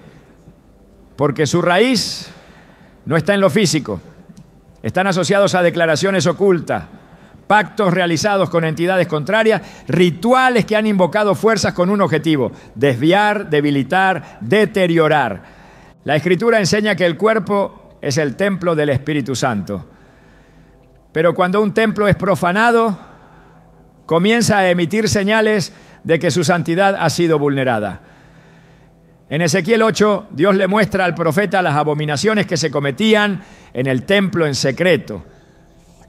porque su raíz no está en lo físico. Están asociados a declaraciones ocultas, pactos realizados con entidades contrarias, rituales que han invocado fuerzas con un objetivo: desviar, debilitar, deteriorar. La Escritura enseña que el cuerpo es el templo del Espíritu Santo. Pero cuando un templo es profanado, comienza a emitir señales de que su santidad ha sido vulnerada. En Ezequiel 8, Dios le muestra al profeta las abominaciones que se cometían en el templo en secreto.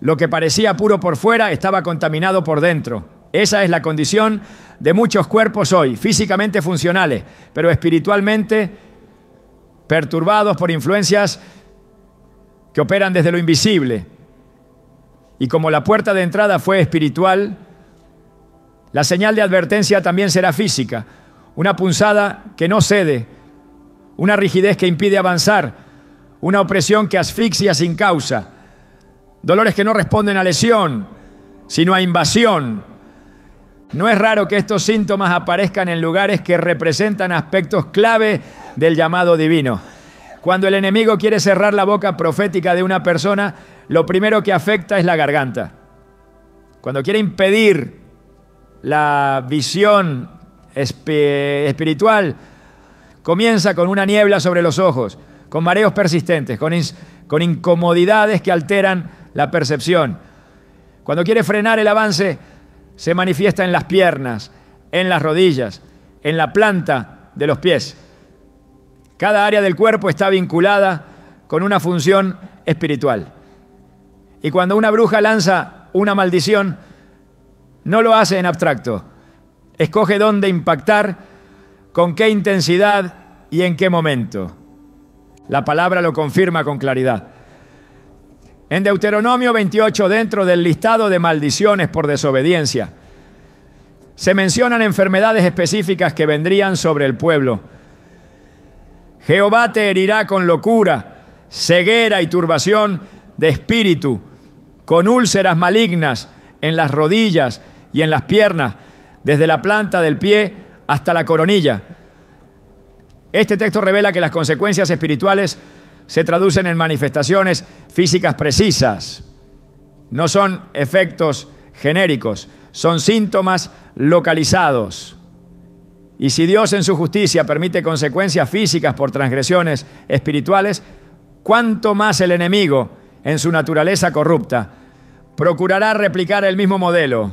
Lo que parecía puro por fuera estaba contaminado por dentro. Esa es la condición de muchos cuerpos hoy, físicamente funcionales, pero espiritualmente perturbados por influencias que operan desde lo invisible. Y como la puerta de entrada fue espiritual, la señal de advertencia también será física. Una punzada que no cede, una rigidez que impide avanzar, una opresión que asfixia sin causa, dolores que no responden a lesión, sino a invasión. No es raro que estos síntomas aparezcan en lugares que representan aspectos clave del llamado divino. Cuando el enemigo quiere cerrar la boca profética de una persona, lo primero que afecta es la garganta. Cuando quiere impedir la visión espiritual, comienza con una niebla sobre los ojos, con mareos persistentes, con incomodidades que alteran la percepción. Cuando quiere frenar el avance, se manifiesta en las piernas, en las rodillas, en la planta de los pies. Cada área del cuerpo está vinculada con una función espiritual. Y cuando una bruja lanza una maldición, no lo hace en abstracto. Escoge dónde impactar, con qué intensidad y en qué momento. La palabra lo confirma con claridad. En Deuteronomio 28, dentro del listado de maldiciones por desobediencia, se mencionan enfermedades específicas que vendrían sobre el pueblo. Jehová te herirá con locura, ceguera y turbación de espíritu, con úlceras malignas en las rodillas y en las piernas, desde la planta del pie hasta la coronilla. Este texto revela que las consecuencias espirituales se traducen en manifestaciones físicas precisas. No son efectos genéricos, son síntomas localizados. Y si Dios en su justicia permite consecuencias físicas por transgresiones espirituales, ¿cuánto más el enemigo, en su naturaleza corrupta, procurará replicar el mismo modelo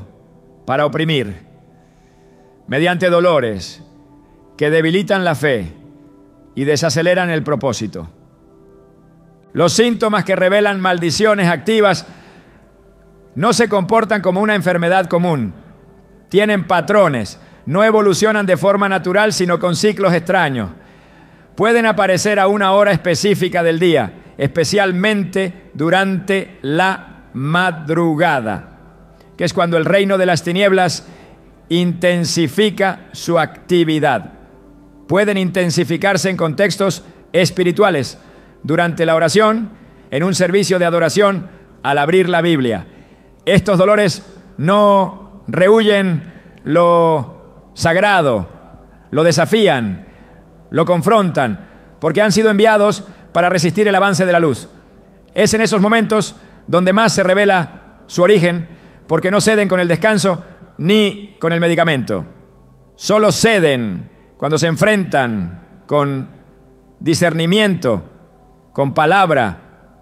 para oprimir, mediante dolores que debilitan la fe y desaceleran el propósito? Los síntomas que revelan maldiciones activas no se comportan como una enfermedad común. Tienen patrones, no evolucionan de forma natural, sino con ciclos extraños. Pueden aparecer a una hora específica del día, especialmente durante la madrugada, que es cuando el reino de las tinieblas intensifica su actividad. Pueden intensificarse en contextos espirituales, durante la oración, en un servicio de adoración, al abrir la Biblia. Estos dolores no rehúyen lo sagrado, lo desafían, lo confrontan, porque han sido enviados para resistir el avance de la luz. Es en esos momentos donde más se revela su origen, porque no ceden con el descanso ni con el medicamento. Solo ceden cuando se enfrentan con discernimiento, con palabra,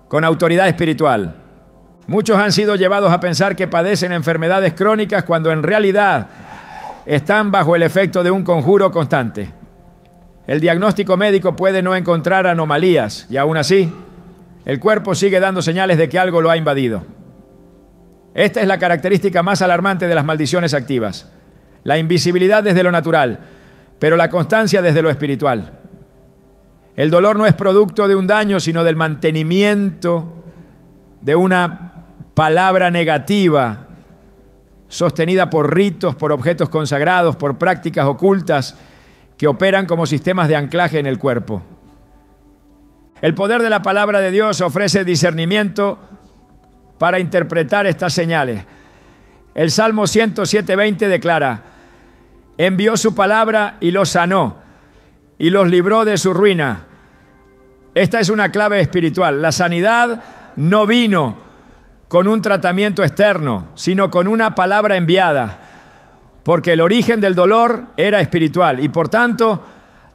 con autoridad espiritual. Muchos han sido llevados a pensar que padecen enfermedades crónicas cuando en realidad están bajo el efecto de un conjuro constante. El diagnóstico médico puede no encontrar anomalías y aún así el cuerpo sigue dando señales de que algo lo ha invadido. Esta es la característica más alarmante de las maldiciones activas. La invisibilidad desde lo natural, pero la constancia desde lo espiritual. El dolor no es producto de un daño, sino del mantenimiento de una palabra negativa, sostenida por ritos, por objetos consagrados, por prácticas ocultas que operan como sistemas de anclaje en el cuerpo. El poder de la palabra de Dios ofrece discernimiento para interpretar estas señales. El Salmo 107:20 declara: envió su palabra y los sanó y los libró de su ruina. Esta es una clave espiritual. La sanidad no vino con un tratamiento externo, sino con una palabra enviada, porque el origen del dolor era espiritual y por tanto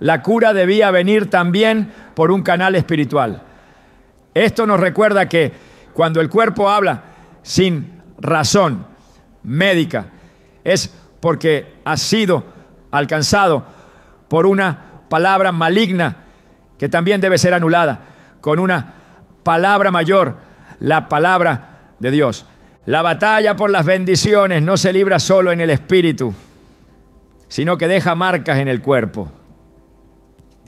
la cura debía venir también por un canal espiritual. Esto nos recuerda que cuando el cuerpo habla sin razón médica, es porque ha sido alcanzado por una palabra maligna que también debe ser anulada con una palabra mayor, la palabra de Dios. La batalla por las bendiciones no se libra solo en el espíritu, sino que deja marcas en el cuerpo.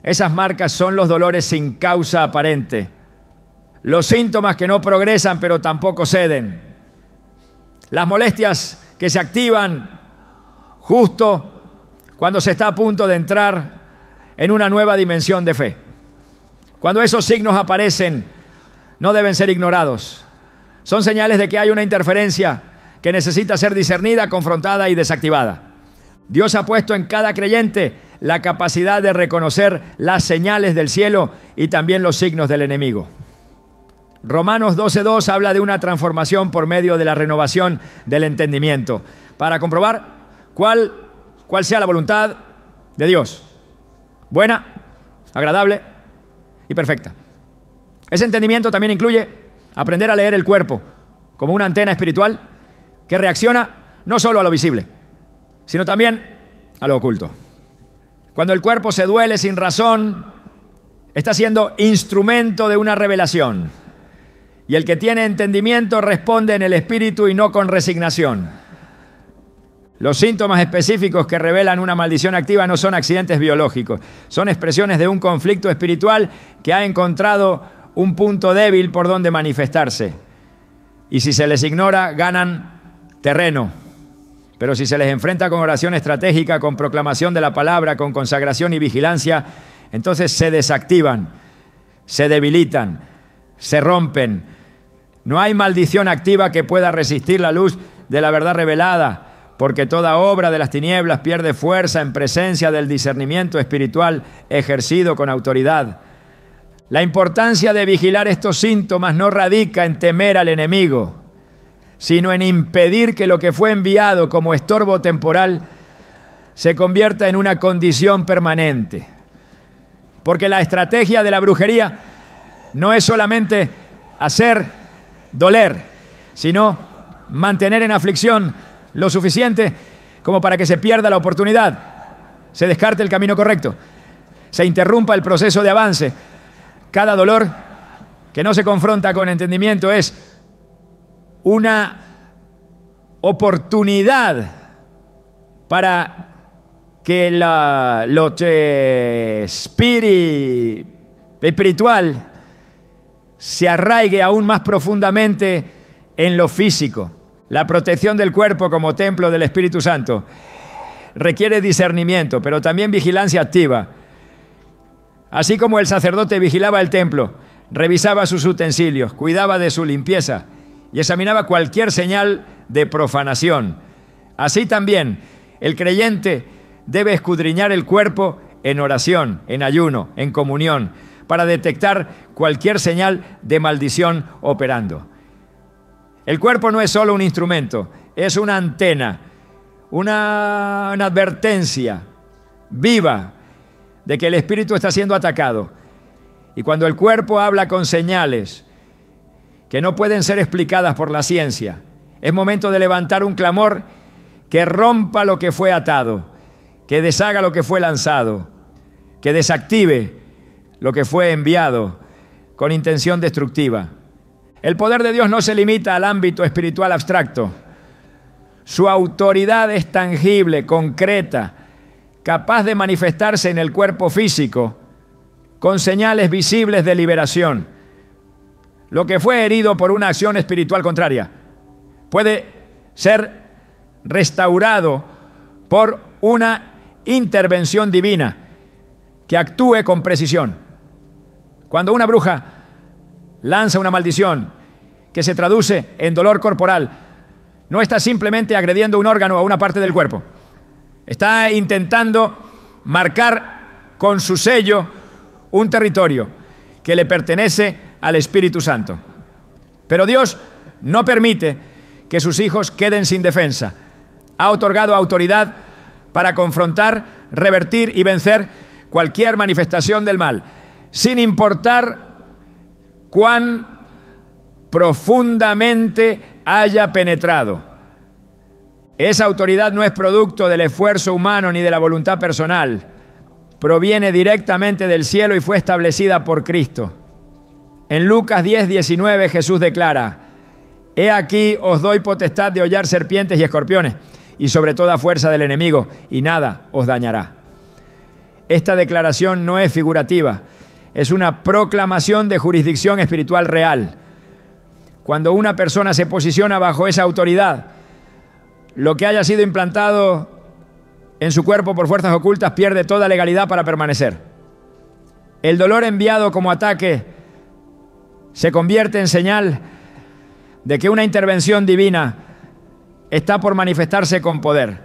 Esas marcas son los dolores sin causa aparente, los síntomas que no progresan pero tampoco ceden, las molestias que se activan justo cuando se está a punto de entrar en una nueva dimensión de fe. Cuando esos signos aparecen, no deben ser ignorados. Son señales de que hay una interferencia que necesita ser discernida, confrontada y desactivada. Dios ha puesto en cada creyente la capacidad de reconocer las señales del cielo y también los signos del enemigo. Romanos 12:2 habla de una transformación por medio de la renovación del entendimiento, para comprobar cuál sea la voluntad de Dios, buena, agradable y perfecta. Ese entendimiento también incluye aprender a leer el cuerpo como una antena espiritual que reacciona no solo a lo visible, sino también a lo oculto. Cuando el cuerpo se duele sin razón, está siendo instrumento de una revelación. Y el que tiene entendimiento responde en el espíritu y no con resignación. Los síntomas específicos que revelan una maldición activa no son accidentes biológicos, son expresiones de un conflicto espiritual que ha encontrado un punto débil por donde manifestarse. Y si se les ignora, ganan terreno. Pero si se les enfrenta con oración estratégica, con proclamación de la palabra, con consagración y vigilancia, entonces se desactivan, se debilitan, se rompen. No hay maldición activa que pueda resistir la luz de la verdad revelada, porque toda obra de las tinieblas pierde fuerza en presencia del discernimiento espiritual ejercido con autoridad. La importancia de vigilar estos síntomas no radica en temer al enemigo, sino en impedir que lo que fue enviado como estorbo temporal se convierta en una condición permanente. Porque la estrategia de la brujería no es solamente hacer doler, sino mantener en aflicción lo suficiente como para que se pierda la oportunidad, se descarte el camino correcto, se interrumpa el proceso de avance. Cada dolor que no se confronta con entendimiento es una oportunidad para que lo espiritual se arraigue aún más profundamente en lo físico. La protección del cuerpo como templo del Espíritu Santo requiere discernimiento, pero también vigilancia activa. Así como el sacerdote vigilaba el templo, revisaba sus utensilios, cuidaba de su limpieza y examinaba cualquier señal de profanación, así también el creyente debe escudriñar el cuerpo en oración, en ayuno, en comunión, para detectar cualquier señal de maldición operando. El cuerpo no es solo un instrumento, es una antena, una advertencia viva de que el espíritu está siendo atacado. Y cuando el cuerpo habla con señales que no pueden ser explicadas por la ciencia, es momento de levantar un clamor que rompa lo que fue atado, que deshaga lo que fue lanzado, que desactive lo que fue enviado con intención destructiva. El poder de Dios no se limita al ámbito espiritual abstracto. Su autoridad es tangible, concreta, capaz de manifestarse en el cuerpo físico, con señales visibles de liberación. Lo que fue herido por una acción espiritual contraria puede ser restaurado por una intervención divina que actúe con precisión. Cuando una bruja lanza una maldición que se traduce en dolor corporal, no está simplemente agrediendo un órgano o una parte del cuerpo. Está intentando marcar con su sello un territorio que le pertenece al Espíritu Santo. Pero Dios no permite que sus hijos queden sin defensa. Ha otorgado autoridad para confrontar, revertir y vencer cualquier manifestación del mal, sin importar cuán profundamente haya penetrado. Esa autoridad no es producto del esfuerzo humano ni de la voluntad personal. Proviene directamente del cielo y fue establecida por Cristo. En Lucas 10:19 Jesús declara: He aquí os doy potestad de hollar serpientes y escorpiones y sobre toda fuerza del enemigo, y nada os dañará. Esta declaración no es figurativa, es una proclamación de jurisdicción espiritual real. Cuando una persona se posiciona bajo esa autoridad, lo que haya sido implantado en su cuerpo por fuerzas ocultas pierde toda legalidad para permanecer. El dolor enviado como ataque se convierte en señal de que una intervención divina está por manifestarse con poder.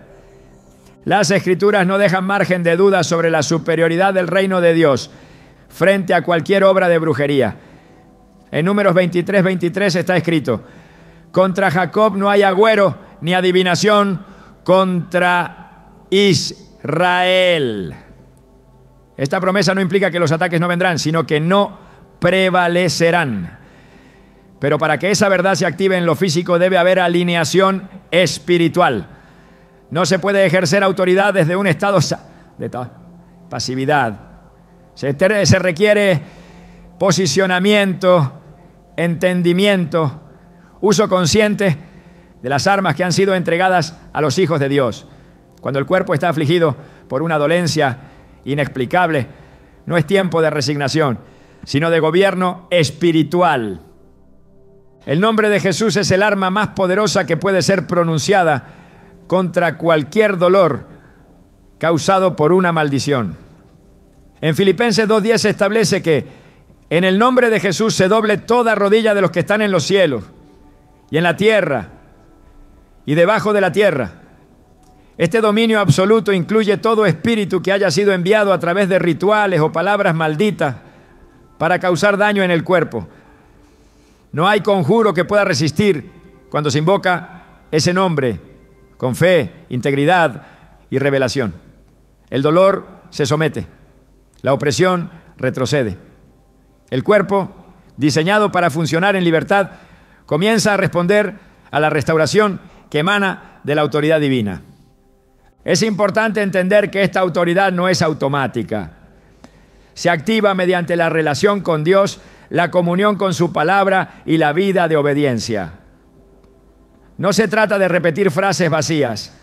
Las Escrituras no dejan margen de duda sobre la superioridad del reino de Dios frente a cualquier obra de brujería. En Números 23:23 está escrito: contra Jacob no hay agüero ni adivinación contra Israel. Esta promesa no implica que los ataques no vendrán, sino que no prevalecerán. Pero para que esa verdad se active en lo físico debe haber alineación espiritual. No se puede ejercer autoridad desde un estado de pasividad. Se requiere posicionamiento, entendimiento, uso consciente de las armas que han sido entregadas a los hijos de Dios. Cuando el cuerpo está afligido por una dolencia inexplicable, no es tiempo de resignación, sino de gobierno espiritual. El nombre de Jesús es el arma más poderosa que puede ser pronunciada contra cualquier dolor causado por una maldición. En Filipenses 2:10 se establece que en el nombre de Jesús se doble toda rodilla de los que están en los cielos y en la tierra y debajo de la tierra. Este dominio absoluto incluye todo espíritu que haya sido enviado a través de rituales o palabras malditas para causar daño en el cuerpo. No hay conjuro que pueda resistir cuando se invoca ese nombre con fe, integridad y revelación. El dolor se somete, la opresión retrocede. El cuerpo, diseñado para funcionar en libertad, comienza a responder a la restauración que emana de la autoridad divina. Es importante entender que esta autoridad no es automática. Se activa mediante la relación con Dios, la comunión con su palabra y la vida de obediencia. No se trata de repetir frases vacías,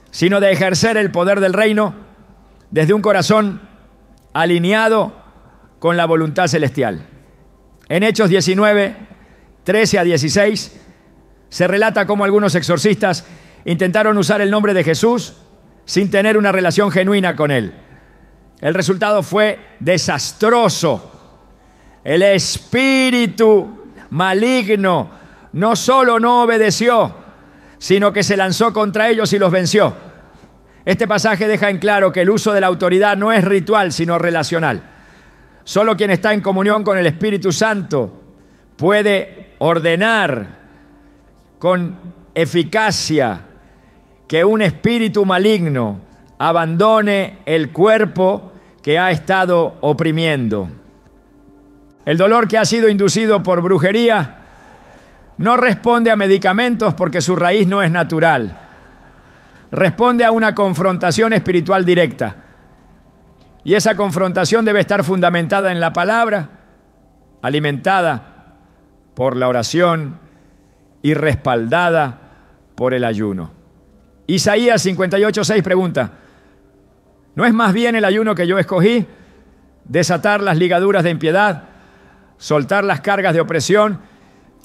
sino de ejercer el poder del reino desde un corazón alineado con la voluntad celestial. En Hechos 19, 13 a 16, se relata cómo algunos exorcistas intentaron usar el nombre de Jesús sin tener una relación genuina con él. El resultado fue desastroso. El espíritu maligno no solo no obedeció, sino que se lanzó contra ellos y los venció. Este pasaje deja en claro que el uso de la autoridad no es ritual, sino relacional. Solo quien está en comunión con el Espíritu Santo puede ordenar con eficacia que un espíritu maligno abandone el cuerpo que ha estado oprimiendo. El dolor que ha sido inducido por brujería no responde a medicamentos porque su raíz no es natural. Responde a una confrontación espiritual directa. Y esa confrontación debe estar fundamentada en la palabra, alimentada por la oración y respaldada por el ayuno. Isaías 58:6 pregunta: ¿no es más bien el ayuno que yo escogí? Desatar las ligaduras de impiedad, soltar las cargas de opresión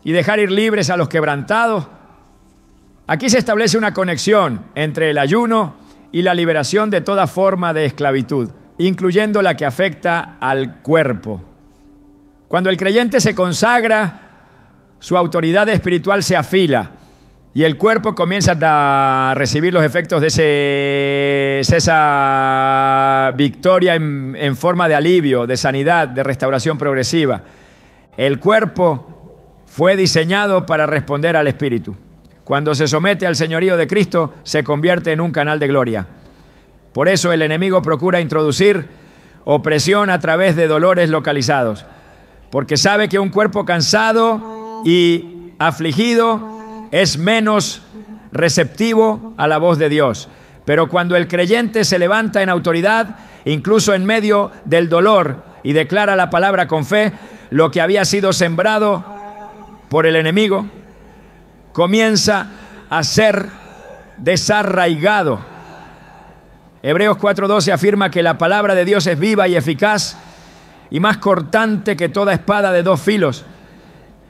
y dejar ir libres a los quebrantados. Aquí se establece una conexión entre el ayuno y la liberación de toda forma de esclavitud, incluyendo la que afecta al cuerpo. Cuando el creyente se consagra, su autoridad espiritual se afila y el cuerpo comienza a recibir los efectos de esa victoria en forma de alivio, de sanidad, de restauración progresiva. El cuerpo fue diseñado para responder al espíritu. Cuando se somete al señorío de Cristo, se convierte en un canal de gloria. Por eso el enemigo procura introducir opresión a través de dolores localizados, porque sabe que un cuerpo cansado y afligido es menos receptivo a la voz de Dios. Pero cuando el creyente se levanta en autoridad, incluso en medio del dolor, y declara la palabra con fe, lo que había sido sembrado por el enemigo comienza a ser desarraigado. Hebreos 4:12 afirma que la palabra de Dios es viva y eficaz y más cortante que toda espada de dos filos.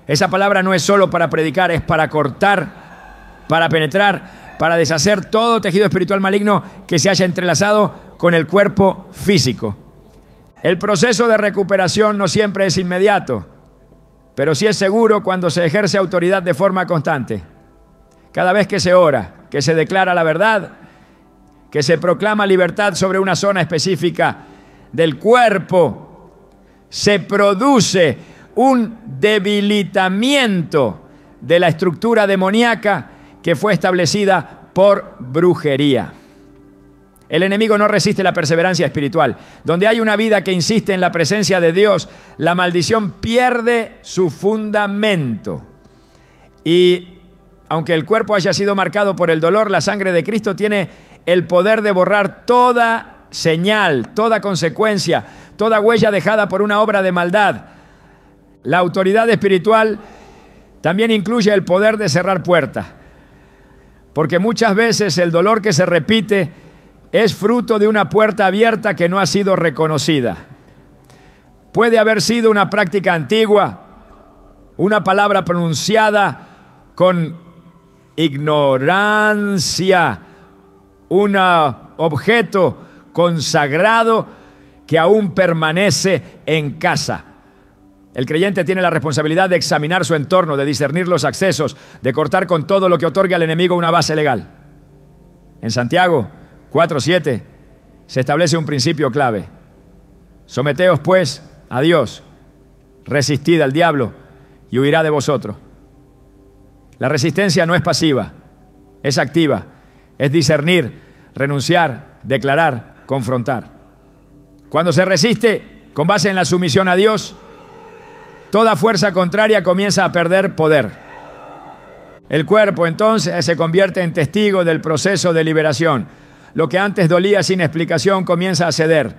Esa palabra no es solo para predicar, es para cortar, para penetrar, para deshacer todo tejido espiritual maligno que se haya entrelazado con el cuerpo físico. El proceso de recuperación no siempre es inmediato, pero sí es seguro cuando se ejerce autoridad de forma constante. Cada vez que se ora, que se declara la verdad, que se proclama libertad sobre una zona específica del cuerpo, se produce un debilitamiento de la estructura demoníaca que fue establecida por brujería. El enemigo no resiste la perseverancia espiritual. Donde hay una vida que insiste en la presencia de Dios, la maldición pierde su fundamento. Y aunque el cuerpo haya sido marcado por el dolor, la sangre de Cristo tiene el poder de borrar toda señal, toda consecuencia, toda huella dejada por una obra de maldad. La autoridad espiritual también incluye el poder de cerrar puertas, porque muchas veces el dolor que se repite es fruto de una puerta abierta que no ha sido reconocida. Puede haber sido una práctica antigua, una palabra pronunciada con ignorancia, un objeto consagrado que aún permanece en casa. El creyente tiene la responsabilidad de examinar su entorno, de discernir los accesos, de cortar con todo lo que otorgue al enemigo una base legal. En Santiago 4:7 se establece un principio clave. Someteos pues a Dios, resistid al diablo y huirá de vosotros. La resistencia no es pasiva, es activa, es discernir, renunciar, declarar, confrontar. Cuando se resiste con base en la sumisión a Dios, toda fuerza contraria comienza a perder poder. El cuerpo entonces se convierte en testigo del proceso de liberación. Lo que antes dolía sin explicación comienza a ceder.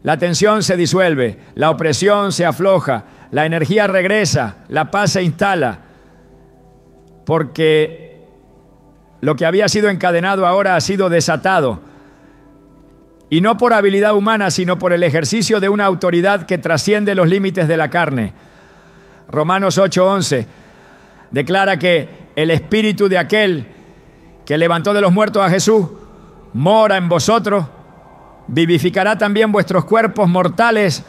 La tensión se disuelve, la opresión se afloja, la energía regresa, la paz se instala, porque lo que había sido encadenado ahora ha sido desatado. Y no por habilidad humana, sino por el ejercicio de una autoridad que trasciende los límites de la carne. Romanos 8:11 declara que el espíritu de aquel que levantó de los muertos a Jesús mora en vosotros, vivificará también vuestros cuerpos mortales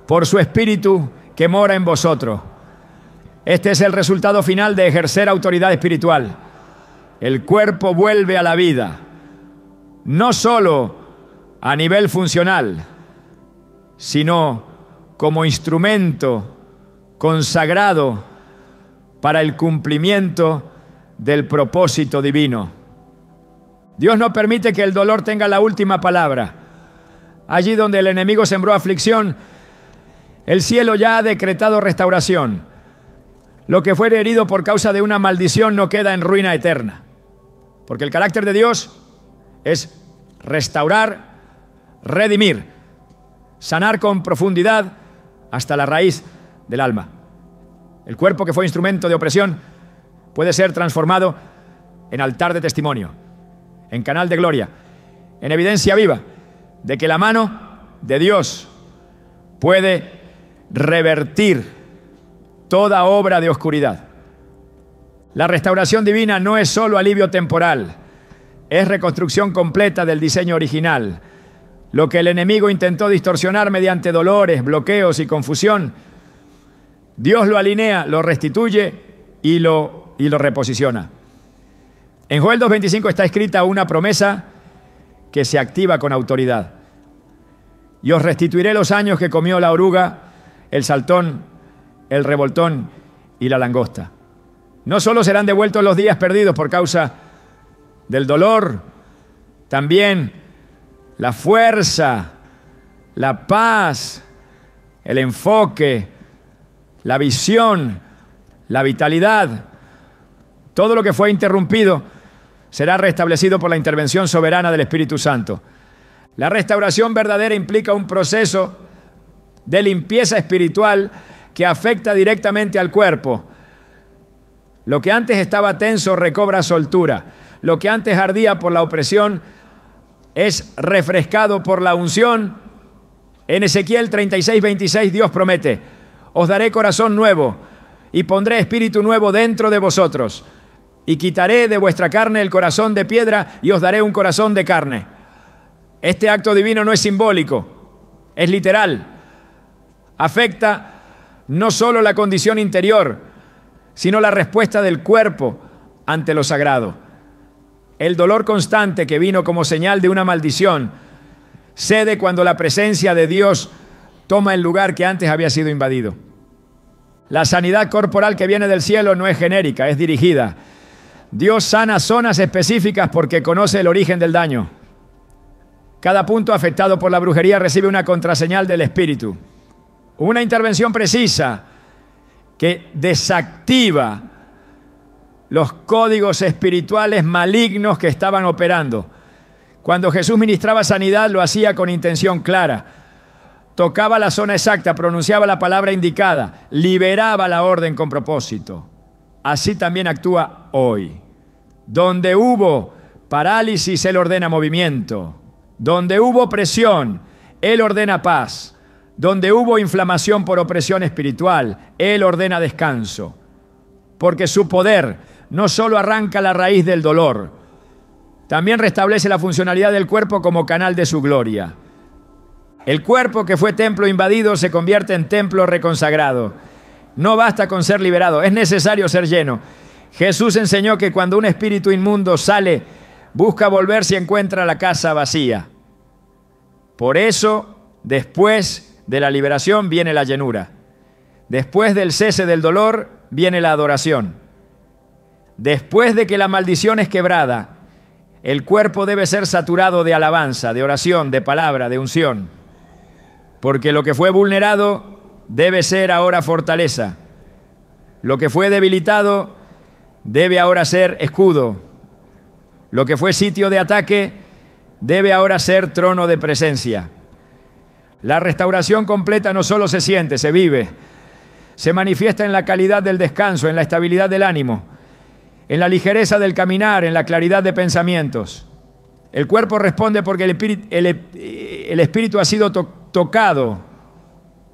por su espíritu que mora en vosotros. Este es el resultado final de ejercer autoridad espiritual. El cuerpo vuelve a la vida, no solo a nivel funcional, sino como instrumento consagrado para el cumplimiento del propósito divino. Dios no permite que el dolor tenga la última palabra. Allí donde el enemigo sembró aflicción, el cielo ya ha decretado restauración. Lo que fuere herido por causa de una maldición no queda en ruina eterna, porque el carácter de Dios es restaurar, redimir, sanar con profundidad hasta la raíz del alma. El cuerpo que fue instrumento de opresión puede ser transformado en altar de testimonio, en canal de gloria, en evidencia viva de que la mano de Dios puede revertir toda obra de oscuridad. La restauración divina no es solo alivio temporal, es reconstrucción completa del diseño original. Lo que el enemigo intentó distorsionar mediante dolores, bloqueos y confusión, Dios lo alinea, lo restituye y lo reposiciona. En Joel 2:25 está escrita una promesa que se activa con autoridad. Y os restituiré los años que comió la oruga, el saltón, el revoltón y la langosta. No solo serán devueltos los días perdidos por causa del dolor, también la fuerza, la paz, el enfoque, la visión, la vitalidad. Todo lo que fue interrumpido será restablecido por la intervención soberana del Espíritu Santo. La restauración verdadera implica un proceso de limpieza espiritual que afecta directamente al cuerpo. Lo que antes estaba tenso recobra soltura. Lo que antes ardía por la opresión es refrescado por la unción. En Ezequiel 36:26 Dios promete: os daré corazón nuevo y pondré espíritu nuevo dentro de vosotros. Y quitaré de vuestra carne el corazón de piedra y os daré un corazón de carne. Este acto divino no es simbólico, es literal. Afecta no solo la condición interior, sino la respuesta del cuerpo ante lo sagrado. El dolor constante que vino como señal de una maldición cede cuando la presencia de Dios toma el lugar que antes había sido invadido. La sanidad corporal que viene del cielo no es genérica, es dirigida. Dios sana zonas específicas porque conoce el origen del daño. Cada punto afectado por la brujería recibe una contraseñal del Espíritu. Una intervención precisa que desactiva los códigos espirituales malignos que estaban operando. Cuando Jesús ministraba sanidad, lo hacía con intención clara. Tocaba la zona exacta, pronunciaba la palabra indicada, liberaba la orden con propósito. Así también actúa hoy. Donde hubo parálisis, Él ordena movimiento. Donde hubo presión, Él ordena paz. Donde hubo inflamación por opresión espiritual, Él ordena descanso. Porque su poder no solo arranca la raíz del dolor, también restablece la funcionalidad del cuerpo como canal de su gloria. El cuerpo que fue templo invadido se convierte en templo reconsagrado. No basta con ser liberado, es necesario ser lleno. Jesús enseñó que cuando un espíritu inmundo sale, busca volver si encuentra la casa vacía. Por eso, después de la liberación viene la llenura. Después del cese del dolor viene la adoración. Después de que la maldición es quebrada, el cuerpo debe ser saturado de alabanza, de oración, de palabra, de unción. Porque lo que fue vulnerado debe ser ahora fortaleza. Lo que fue debilitado debe ahora ser escudo. Lo que fue sitio de ataque debe ahora ser trono de presencia. La restauración completa no solo se siente, se vive. Se manifiesta en la calidad del descanso, en la estabilidad del ánimo, en la ligereza del caminar, en la claridad de pensamientos. El cuerpo responde porque el espíritu ha sido tocado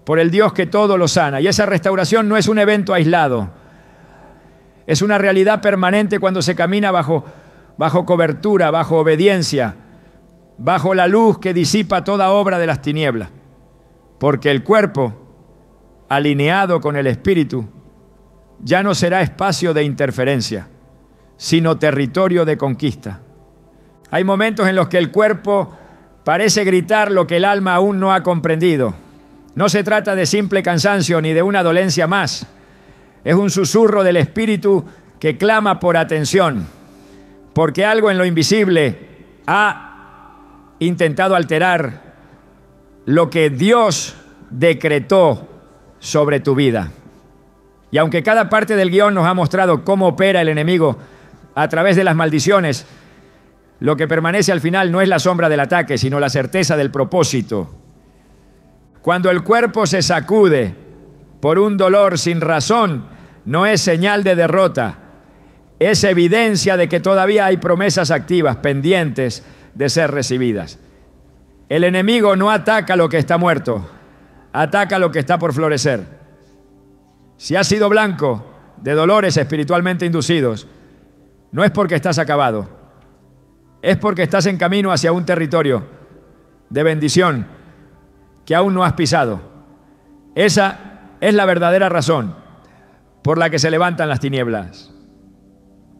por el Dios que todo lo sana. Y esa restauración no es un evento aislado. Es una realidad permanente cuando se camina bajo cobertura, bajo obediencia, bajo la luz que disipa toda obra de las tinieblas. Porque el cuerpo, alineado con el espíritu, ya no será espacio de interferencia, sino territorio de conquista. Hay momentos en los que el cuerpo parece gritar lo que el alma aún no ha comprendido. No se trata de simple cansancio ni de una dolencia más. Es un susurro del espíritu que clama por atención, porque algo en lo invisible ha intentado alterar lo que Dios decretó sobre tu vida. Y aunque cada parte del guión nos ha mostrado cómo opera el enemigo a través de las maldiciones, lo que permanece al final no es la sombra del ataque, sino la certeza del propósito. Cuando el cuerpo se sacude por un dolor sin razón, no es señal de derrota, es evidencia de que todavía hay promesas activas pendientes de ser recibidas. El enemigo no ataca lo que está muerto, ataca lo que está por florecer. Si has sido blanco de dolores espiritualmente inducidos, no es porque estás acabado, es porque estás en camino hacia un territorio de bendición que aún no has pisado. Esa es la verdadera razón por la que se levantan las tinieblas.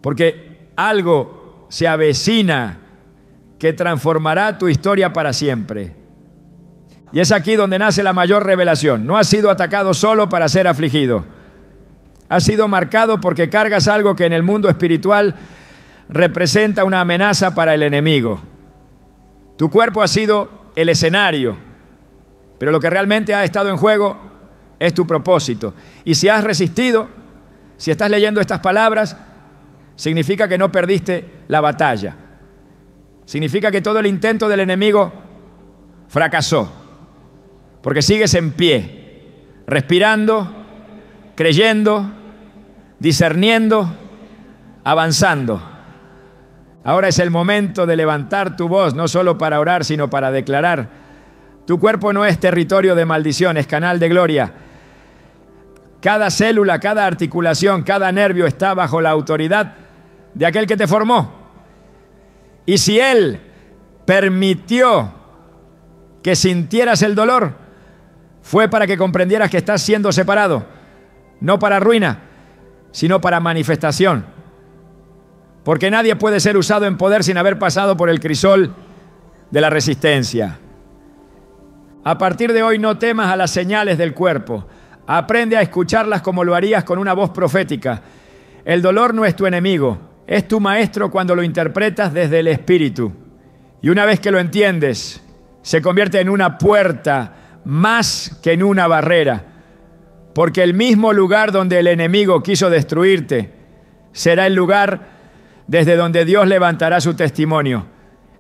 Porque algo se avecina que transformará tu historia para siempre. Y es aquí donde nace la mayor revelación. No has sido atacado solo para ser afligido. Has sido marcado porque cargas algo que en el mundo espiritual representa una amenaza para el enemigo. Tu cuerpo ha sido el escenario, pero lo que realmente ha estado en juego es tu propósito. Y si has resistido, si estás leyendo estas palabras, significa que no perdiste la batalla. Significa que todo el intento del enemigo fracasó, porque sigues en pie, respirando, creyendo, discerniendo, avanzando. Ahora es el momento de levantar tu voz, no solo para orar, sino para declarar. Tu cuerpo no es territorio de maldición, es canal de gloria. Cada célula, cada articulación, cada nervio está bajo la autoridad de aquel que te formó. Y si Él permitió que sintieras el dolor, fue para que comprendieras que estás siendo separado, no para ruina, sino para manifestación. Porque nadie puede ser usado en poder sin haber pasado por el crisol de la resistencia. A partir de hoy no temas a las señales del cuerpo. Aprende a escucharlas como lo harías con una voz profética. El dolor no es tu enemigo, es tu maestro cuando lo interpretas desde el espíritu. Y una vez que lo entiendes, se convierte en una puerta más que en una barrera. Porque el mismo lugar donde el enemigo quiso destruirte será el lugar desde donde Dios levantará su testimonio.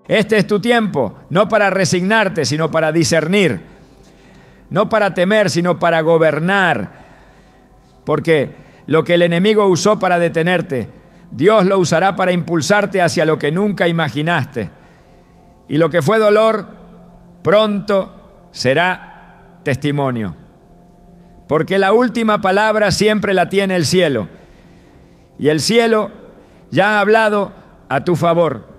Este es tu tiempo, no para resignarte, sino para discernir. No para temer, sino para gobernar. Porque lo que el enemigo usó para detenerte, Dios lo usará para impulsarte hacia lo que nunca imaginaste. Y lo que fue dolor, pronto será testimonio. Porque la última palabra siempre la tiene el cielo. Y el cielo ya ha hablado a tu favor.